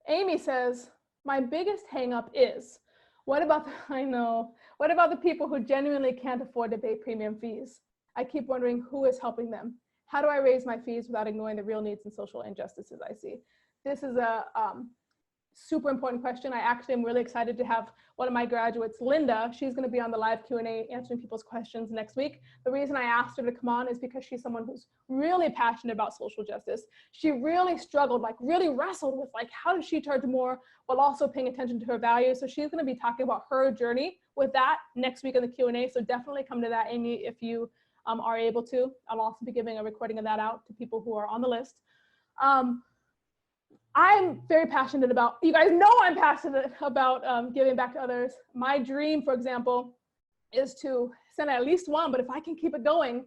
Speaker 1: Amy says, my biggest hang up is, what about the people who genuinely can't afford to pay premium fees? I keep wondering who is helping them. How do I raise my fees without ignoring the real needs and social injustices I see? This is a super important question. I actually am really excited to have one of my graduates, Linda. She's going to be on the live Q&A answering people's questions next week. The reason I asked her to come on is because she's someone who's really passionate about social justice. She really struggled, like really wrestled with like, how does she charge more while also paying attention to her values? So she's going to be talking about her journey with that next week in the Q&A. So definitely come to that, Amy, if you are able to. I'll also be giving a recording of that out to people who are on the list. I'm very passionate about, you guys know I'm passionate about giving back to others. My dream, for example, is to send at least one, but if I can keep it going,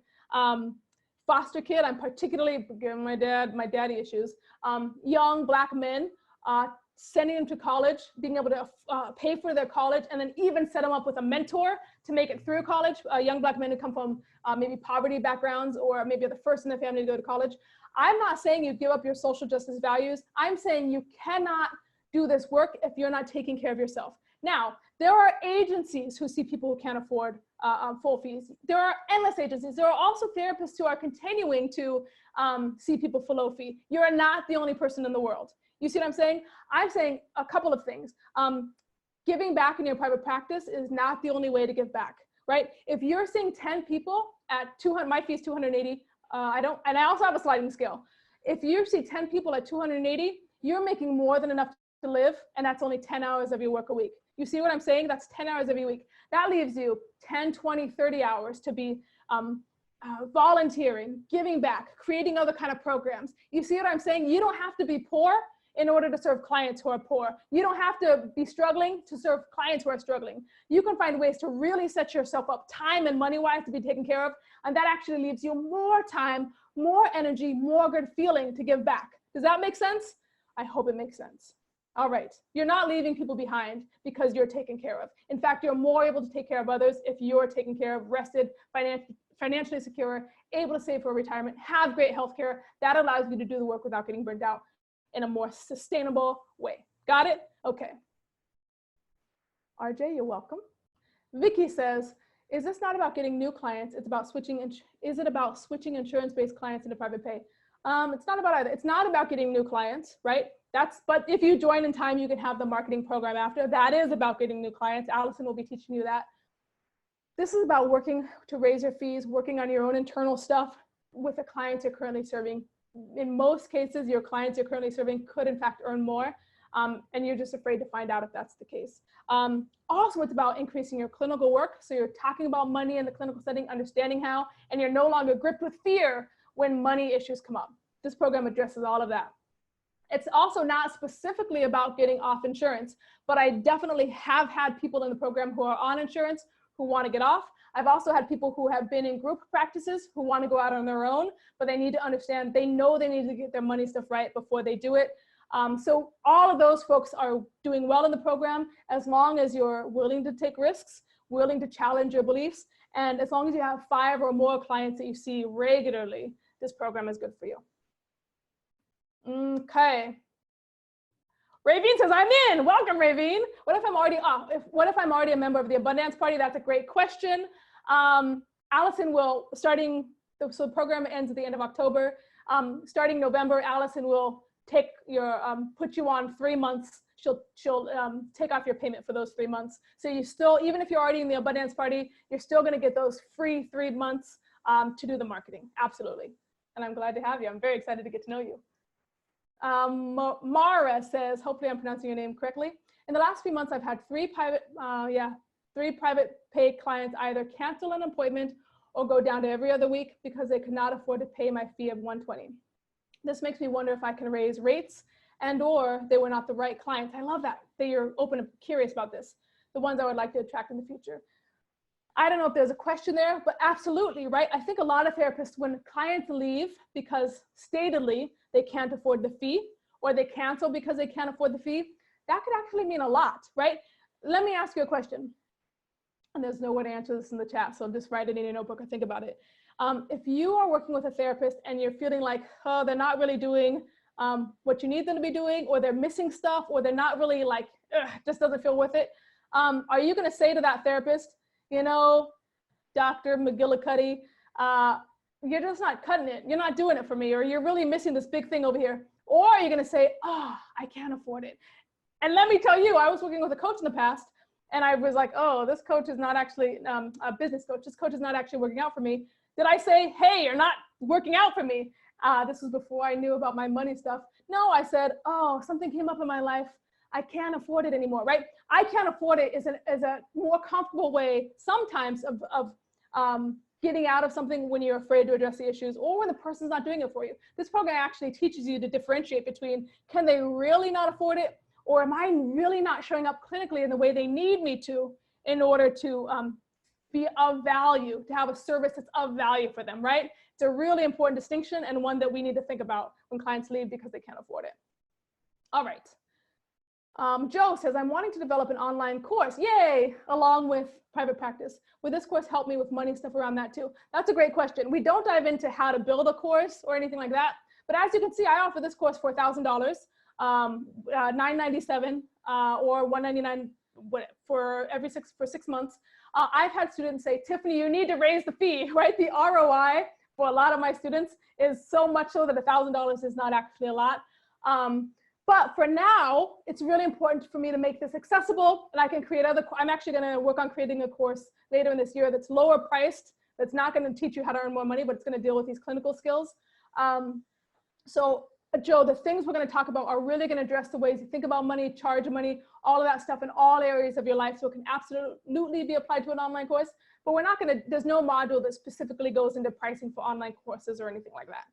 Speaker 1: foster kid, I'm particularly, given my daddy issues, young Black men, sending them to college, being able to pay for their college, and then even set them up with a mentor to make it through college. Young Black men who come from maybe poverty backgrounds, or maybe are the first in their family to go to college. I'm not saying you give up your social justice values. I'm saying you cannot do this work if you're not taking care of yourself. Now, there are agencies who see people who can't afford full fees. There are endless agencies. There are also therapists who are continuing to see people for low fee. You're not the only person in the world. You see what I'm saying? I'm saying a couple of things. Giving back in your private practice is not the only way to give back, right? If you're seeing 10 people at 200, my fee is 280. And I also have a sliding scale. If you see 10 people at 280, you're making more than enough to live, and that's only 10 hours of your work a week. You see what I'm saying? That's 10 hours every week. That leaves you 10, 20, 30 hours to be volunteering, giving back, creating other kind of programs. You see what I'm saying? You don't have to be poor in order to serve clients who are poor. You don't have to be struggling to serve clients who are struggling. You can find ways to really set yourself up time and money-wise to be taken care of, and that actually leaves you more time, more energy, more good feeling to give back. Does that make sense? I hope it makes sense. All right, you're not leaving people behind because you're taken care of. In fact, you're more able to take care of others if you're taken care of, rested, financially secure, able to save for retirement, have great healthcare. That allows you to do the work without getting burned out in a more sustainable way. Got it? Okay. RJ, you're welcome. Vicky says, is this not about getting new clients? It's about switching. Is it about switching insurance-based clients into private pay? It's not about either. It's not about getting new clients, right? But if you join in time, you can have the marketing program after. That is about getting new clients. Allison will be teaching you that. This is about working to raise your fees, working on your own internal stuff with the clients you're currently serving. In most cases, your clients you're currently serving could in fact earn more, and you're just afraid to find out if that's the case. Also, it's about increasing your clinical work. So you're talking about money in the clinical setting, understanding how, and you're no longer gripped with fear when money issues come up. This program addresses all of that. It's also not specifically about getting off insurance, but I definitely have had people in the program who are on insurance who want to get off. I've also had people who have been in group practices who want to go out on their own, but they need to understand, they know they need to get their money stuff right before they do it. So all of those folks are doing well in the program as long as you're willing to take risks, willing to challenge your beliefs, and as long as you have 5 or more clients that you see regularly, this program is good for you. Okay. Ravine says, I'm in. Welcome, Ravine. What if I'm already off? What if I'm already a member of the Abundance Party? That's a great question. Allison will, so the program ends at the end of October. Starting November, Allison will take your, put you on 3 months. She'll take off your payment for those 3 months. So you still, even if you're already in the Abundance Party, you're still gonna get those free 3 months to do the marketing, absolutely. And I'm glad to have you. I'm very excited to get to know you. Mara says, hopefully I'm pronouncing your name correctly. In the last few months, I've had 3 private pay clients either cancel an appointment or go down to every other week because they could not afford to pay my fee of $120. This makes me wonder if I can raise rates and or they were not the right clients. I love that you're open and curious about this. The ones I would like to attract in the future. I don't know if there's a question there, but absolutely, right? I think a lot of therapists, when clients leave because statedly they can't afford the fee, or they cancel because they can't afford the fee, that could actually mean a lot, right? Let me ask you a question. And there's no way to answer this in the chat, so just write it in your notebook or think about it. If you are working with a therapist and you're feeling like, oh, they're not really doing what you need them to be doing, or they're missing stuff, or they're not really like, just doesn't feel worth it, are you gonna say to that therapist, you know, Dr. McGillicuddy, you're just not cutting it, you're not doing it for me, or you're really missing this big thing over here? Or are you gonna say, oh, I can't afford it? And let me tell you, I was working with a coach in the past, and I was like, oh, this coach is not actually a business coach. This coach is not actually working out for me. Did I say, hey, you're not working out for me? This was before I knew about my money stuff. No, I said, oh, something came up in my life. I can't afford it anymore, right? I can't afford it is a more comfortable way sometimes of getting out of something when you're afraid to address the issues, or when the person's not doing it for you. This program actually teaches you to differentiate between, can they really not afford it? Or am I really not showing up clinically in the way they need me to in order to be of value, to have a service that's of value for them, right? It's a really important distinction, and one that we need to think about when clients leave because they can't afford it. All right. Joe says, I'm wanting to develop an online course. Yay, along with private practice. Would this course help me with money stuff around that too? That's a great question. We don't dive into how to build a course or anything like that. But as you can see, I offer this course for $1,000. $997 or $199 for 6 months. I've had students say, Tiffany, you need to raise the fee, right? The ROI for a lot of my students is so much so that $1,000 is not actually a lot. But for now, it's really important for me to make this accessible, and I can create I'm actually gonna work on creating a course later in this year that's lower priced, that's not gonna teach you how to earn more money, but it's gonna deal with these clinical skills. So Joe, the things we're going to talk about are really going to address the ways you think about money, charge money, all of that stuff in all areas of your life. So it can absolutely be applied to an online course, but we're not going to, there's no module that specifically goes into pricing for online courses or anything like that.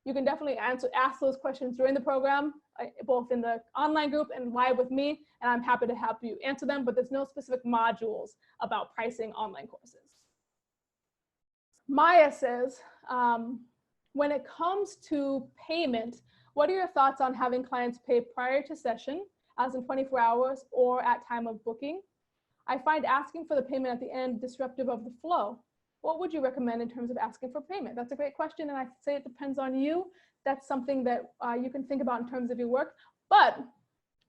Speaker 1: You can definitely ask those questions during the program, both in the online group and live with me, and I'm happy to help you answer them, but there's no specific modules about pricing online courses. Maya says, when it comes to payment, what are your thoughts on having clients pay prior to session, as in 24 hours or at time of booking? I find asking for the payment at the end disruptive of the flow. What would you recommend in terms of asking for payment? That's a great question, and I say it depends on you. That's something that you can think about in terms of your work, but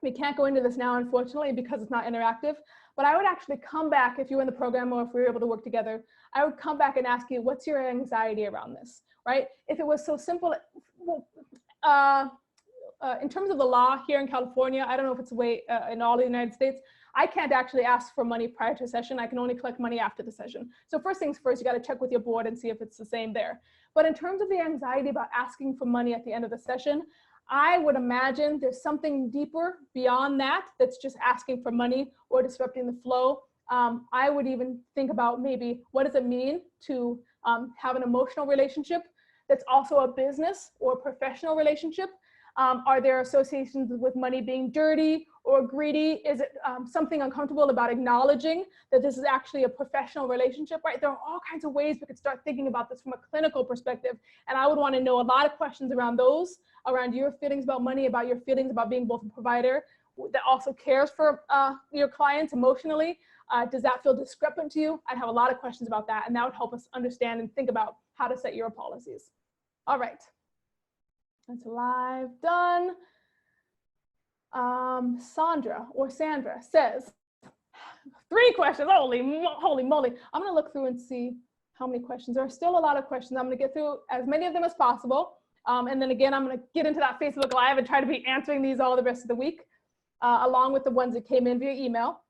Speaker 1: we can't go into this now, unfortunately, because it's not interactive. But I would actually come back, if you were in the program or if we were able to work together, I would come back and ask you, what's your anxiety around this, right? If it was so simple, in terms of the law here in California, I don't know if it's the way in all the United States, I can't actually ask for money prior to a session. I can only collect money after the session. So first things first, you got to check with your board and see if it's the same there. But in terms of the anxiety about asking for money at the end of the session, I would imagine there's something deeper beyond that that's just asking for money or disrupting the flow. I would even think about maybe what does it mean to have an emotional relationship that's also a business or professional relationship. Are there associations with money being dirty or greedy? Is it something uncomfortable about acknowledging that this is actually a professional relationship, right? There are all kinds of ways we could start thinking about this from a clinical perspective. And I would want to know a lot of questions around those, around your feelings about money, about your feelings about being both a provider that also cares for your clients emotionally. Does that feel discrepant to you? I'd have a lot of questions about that, and that would help us understand and think about how to set your policies. All right. That's live, done. Sandra says, 3 questions, holy moly. I'm gonna look through and see how many questions. There are still a lot of questions. I'm gonna get through as many of them as possible. And then again, I'm gonna get into that Facebook Live and try to be answering these all the rest of the week, along with the ones that came in via email.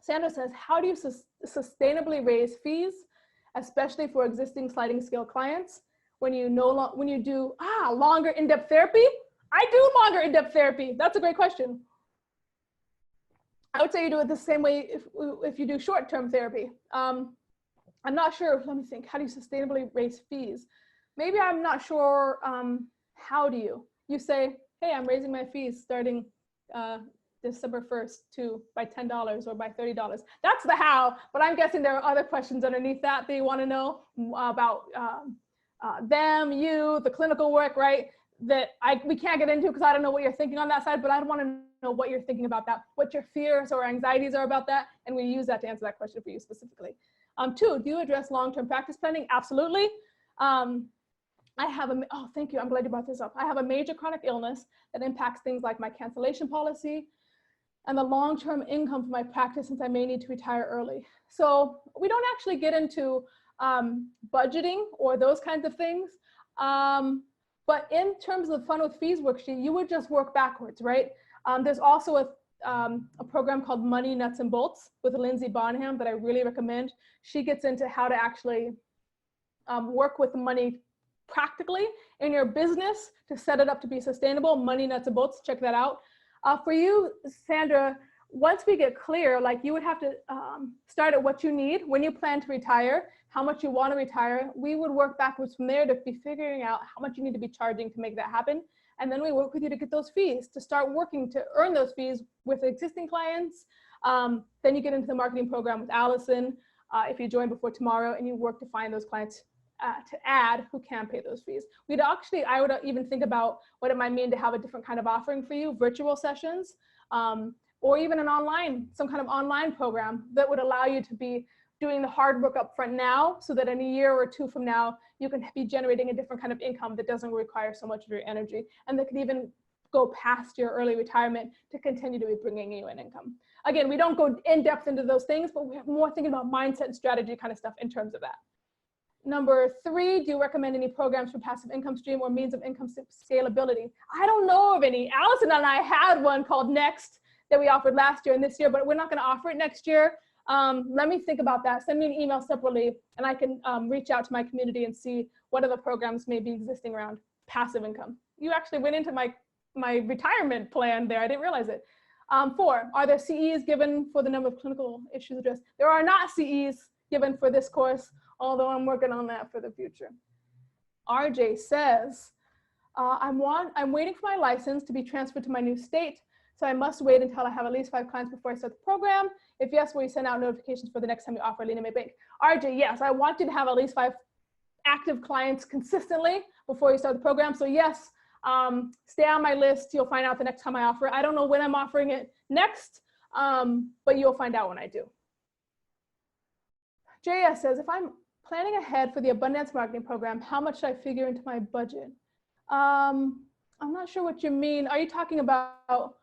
Speaker 1: Sandra says, how do you sustainably raise fees, especially for existing sliding scale clients? When you do longer in-depth therapy? I do longer in-depth therapy. That's a great question. I would say you do it the same way if you do short-term therapy. I'm not sure, let me think, how do you sustainably raise fees? Maybe I'm not sure, how do you? You say, hey, I'm raising my fees starting December 1st by $10 or by $30. That's the how, but I'm guessing there are other questions underneath that you want to know about them, you, the clinical work, right? that we can't get into because I don't know what you're thinking on that side, but I want to know what you're thinking about that, what your fears or anxieties are about that, and we use that to answer that question for you specifically. 2, do you address long-term practice planning? Absolutely. I have oh, thank you. I'm glad you brought this up. I have a major chronic illness that impacts things like my cancellation policy and the long-term income for my practice, since I may need to retire early. So we don't actually get into budgeting or those kinds of things. But in terms of the Fun with Fees worksheet, you would just work backwards, right? There's also a program called Money, Nuts, and Bolts with Lindsay Bonham that I really recommend. She gets into how to actually work with money practically in your business to set it up to be sustainable. Money, Nuts, and Bolts, check that out. For you, Sandra, once we get clear, like you would have to start at what you need, when you plan to retire, how much you want to retire. We would work backwards from there to be figuring out how much you need to be charging to make that happen. And then we work with you to get those fees, to start working to earn those fees with existing clients. Then you get into the marketing program with Allison if you join before tomorrow, and you work to find those clients to add who can pay those fees. I would even think about what it might mean to have a different kind of offering for you, virtual sessions, or even some kind of online program that would allow you to be doing the hard work up front now, so that in a year or 2 from now, you can be generating a different kind of income that doesn't require so much of your energy, and that could even go past your early retirement to continue to be bringing you an income. Again, we don't go in depth into those things, but we're more thinking about mindset and strategy kind of stuff in terms of that. Number 3, do you recommend any programs for passive income stream or means of income scalability? I don't know of any. Allison and I had one called Next that we offered last year and this year, but we're not going to offer it next year. Let me think about that. Send me an email separately, and I can reach out to my community and see what other programs may be existing around passive income. You actually went into my retirement plan there. I didn't realize it. 4, are there CEs given for the number of clinical issues addressed? There are not CEs given for this course, although I'm working on that for the future. RJ says, I'm waiting for my license to be transferred to my new state, so I must wait until I have at least 5 clients before I start the program. If yes, will you send out notifications for the next time you offer Lena Mae Bank? RJ, yes, I want you to have at least 5 active clients consistently before you start the program. So yes, stay on my list. You'll find out the next time I offer it. I don't know when I'm offering it next, but you'll find out when I do. JS says, if I'm planning ahead for the abundance marketing program, how much should I figure into my budget? I'm not sure what you mean. Are you talking about,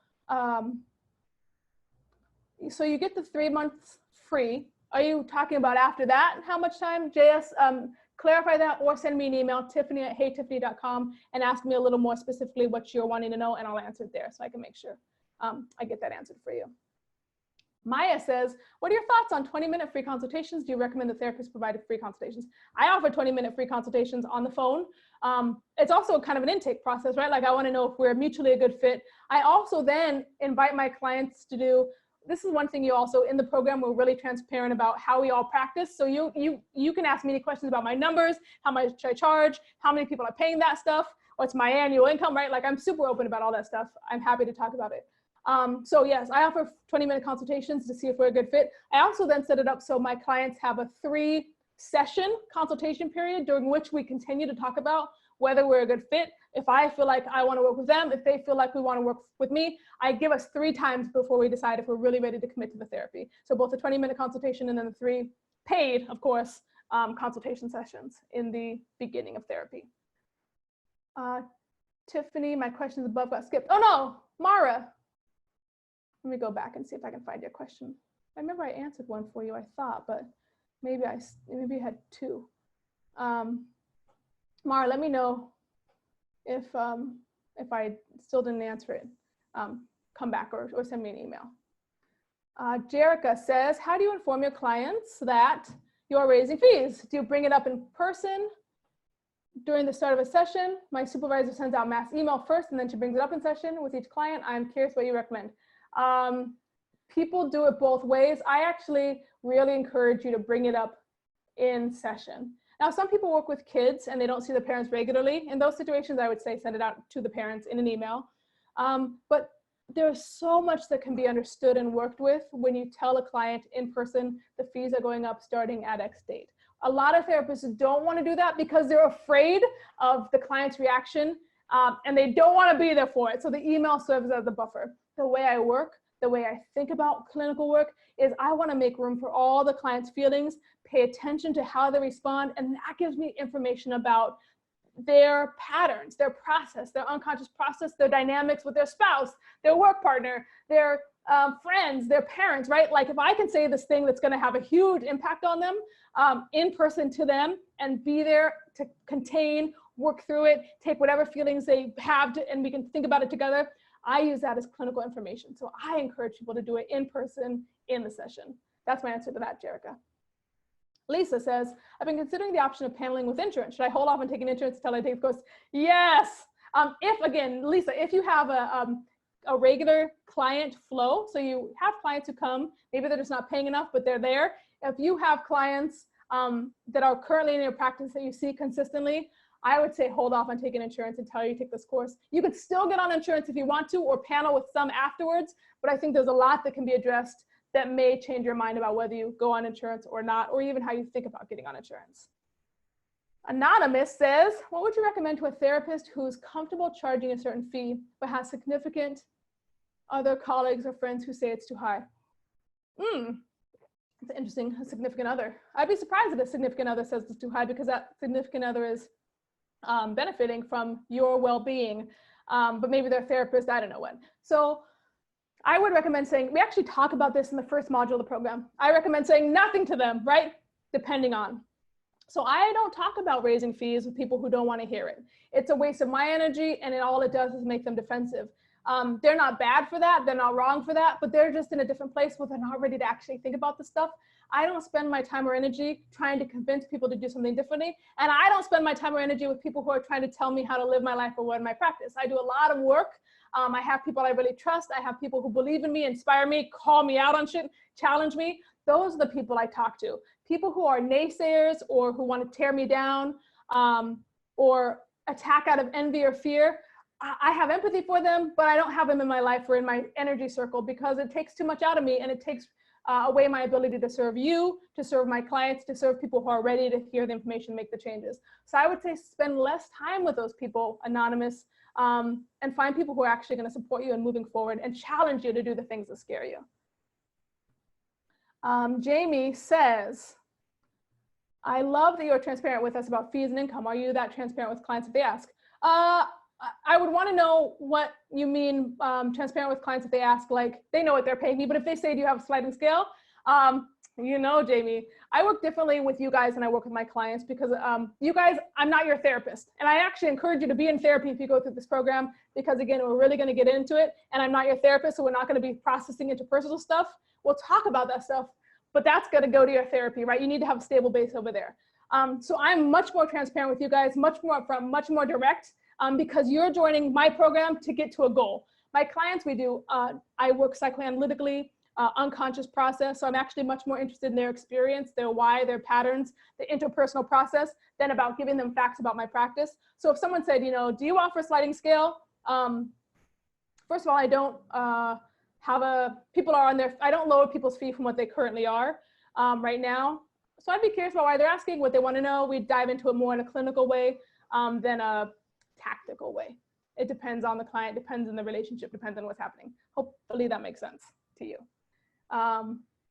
Speaker 1: so you get the 3 months free. Are you talking about after that? How much time? JS, clarify that, or send me an email, tiffany@heytiffany.com, and ask me a little more specifically what you're wanting to know, and I'll answer it there so I can make sure I get that answered for you. Maya says, what are your thoughts on 20-minute free consultations? Do you recommend the therapist provide free consultations? I offer 20-minute free consultations on the phone. It's also kind of an intake process, right? Like I want to know if we're mutually a good fit. I also then invite my clients to do, this is one thing you also, in the program, we're really transparent about how we all practice. So you can ask me any questions about my numbers, how much I charge, how many people are paying that stuff, what's my annual income, right? Like I'm super open about all that stuff. I'm happy to talk about it. So yes, I offer 20-minute consultations to see if we're a good fit. I also then set it up so my clients have a 3-session consultation period during which we continue to talk about whether we're a good fit. If I feel like I want to work with them, if they feel like we want to work with me, I give us 3 times before we decide if we're really ready to commit to the therapy. So both the 20-minute consultation and then the 3 paid, of course, consultation sessions in the beginning of therapy. Tiffany, my questions above got skipped. Oh no, Mara. Let me go back and see if I can find your question. I remember I answered one for you, I thought, but maybe I had 2. Mara, let me know if I still didn't answer it. Come back or send me an email. Jerica says, how do you inform your clients that you are raising fees? Do you bring it up in person during the start of a session? My supervisor sends out mass email first and then she brings it up in session with each client. I'm curious what you recommend. People do it both ways. I actually really encourage you to bring it up in session. Now, some people work with kids and they don't see the parents regularly. In those situations, I would say send it out to the parents in an email. But there's so much that can be understood and worked with when you tell a client in person the fees are going up starting at X date. A lot of therapists don't want to do that because they're afraid of the client's reaction and they don't want to be there for it. So the email serves as the buffer. The way I work, the way I think about clinical work is I want to make room for all the client's feelings, pay attention to how they respond, and that gives me information about their patterns, their process, their unconscious process, their dynamics with their spouse, their work partner, their friends, their parents, right? Like if I can say this thing that's going to have a huge impact on them in person to them and be there to contain, work through it, take whatever feelings they have and we can think about it together. I use that as clinical information. So I encourage people to do it in person in the session. That's my answer to that, Jerica. Lisa says, I've been considering the option of paneling with insurance. Should I hold off on taking insurance until I take the course? Yes. Lisa, if you have a regular client flow, so you have clients who come, maybe they're just not paying enough, but they're there. If you have clients that are currently in your practice that you see consistently, I would say hold off on taking insurance until you take this course. You could still get on insurance if you want to, or panel with some afterwards, but I think there's a lot that can be addressed that may change your mind about whether you go on insurance or not, or even how you think about getting on insurance. Anonymous says, what would you recommend to a therapist who's comfortable charging a certain fee, but has significant other colleagues or friends who say it's too high? It's interesting, a significant other. I'd be surprised if a significant other says it's too high because that significant other is benefiting from your well-being, but maybe they're a therapist, I don't know what. So I would recommend saying, we actually talk about this in the first module of the program. I recommend saying nothing to them, right? Depending on. So I don't talk about raising fees with people who don't want to hear it. It's a waste of my energy, and all it does is make them defensive. They're not bad for that. They're not wrong for that, but they're just in a different place where they're not ready to actually think about this stuff. I don't spend my time or energy trying to convince people to do something differently. And I don't spend my time or energy with people who are trying to tell me how to live my life or run my practice. I do a lot of work. I have people I really trust. I have people who believe in me, inspire me, call me out on shit, challenge me. Those are the people I talk to. People who are naysayers or who want to tear me down or attack out of envy or fear, I have empathy for them, but I don't have them in my life or in my energy circle because it takes too much out of me, and it takes away my ability to serve you, to serve my clients, to serve people who are ready to hear the information, make the changes. So I would say spend less time with those people, Anonymous, and find people who are actually going to support you in moving forward and challenge you to do the things that scare you. Jamie says, I love that you're transparent with us about fees and income. Are you that transparent with clients if they ask? I would want to know what you mean transparent with clients if they ask, like they know what they're paying me, but if they say, do you have a sliding scale? You know, Jamie, I work differently with you guys than I work with my clients because you guys, I'm not your therapist. And I actually encourage you to be in therapy if you go through this program, because again, we're really going to get into it, and I'm not your therapist, so we're not going to be processing interpersonal stuff. We'll talk about that stuff, but that's going to go to your therapy, right? You need to have a stable base over there. So I'm much more transparent with you guys, much more upfront, much more direct, because you're joining my program to get to a goal. My clients, I work psychoanalytically, unconscious process. So I'm actually much more interested in their experience, their why, their patterns, the interpersonal process, than about giving them facts about my practice. So if someone said, you know, do you offer a sliding scale? First of all, I don't I don't lower people's fee from what they currently are right now. So I'd be curious about why they're asking, what they want to know. We dive into it more in a clinical way than a tactical way. It depends on the client, depends on the relationship, depends on what's happening. Hopefully that makes sense to you.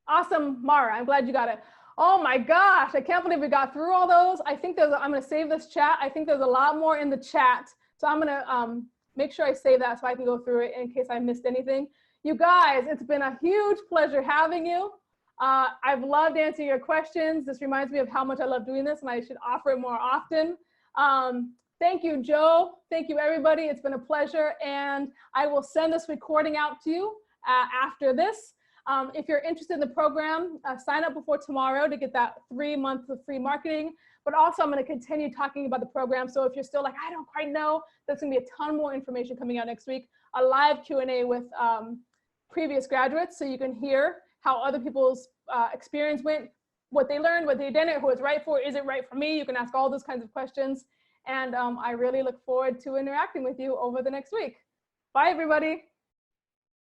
Speaker 1: Awesome, Mara, I'm glad you got it. Oh my gosh, I can't believe we got through all those. I think I'm gonna save this chat. I think there's a lot more in the chat. So I'm gonna make sure I save that so I can go through it in case I missed anything. You guys, it's been a huge pleasure having you. I've loved answering your questions. This reminds me of how much I love doing this, and I should offer it more often. Thank you, Joe. Thank you, everybody. It's been a pleasure, and I will send this recording out to you after this. If you're interested in the program, sign up before tomorrow to get that 3 months of free marketing. But also, I'm going to continue talking about the program. So if you're still like, I don't quite know, there's going to be a ton more information coming out next week. A live Q&A with previous graduates, so you can hear how other people's experience went, what they learned, what they didn't, who it's right for, is it right for me? You can ask all those kinds of questions. And I really look forward to interacting with you over the next week. Bye, everybody.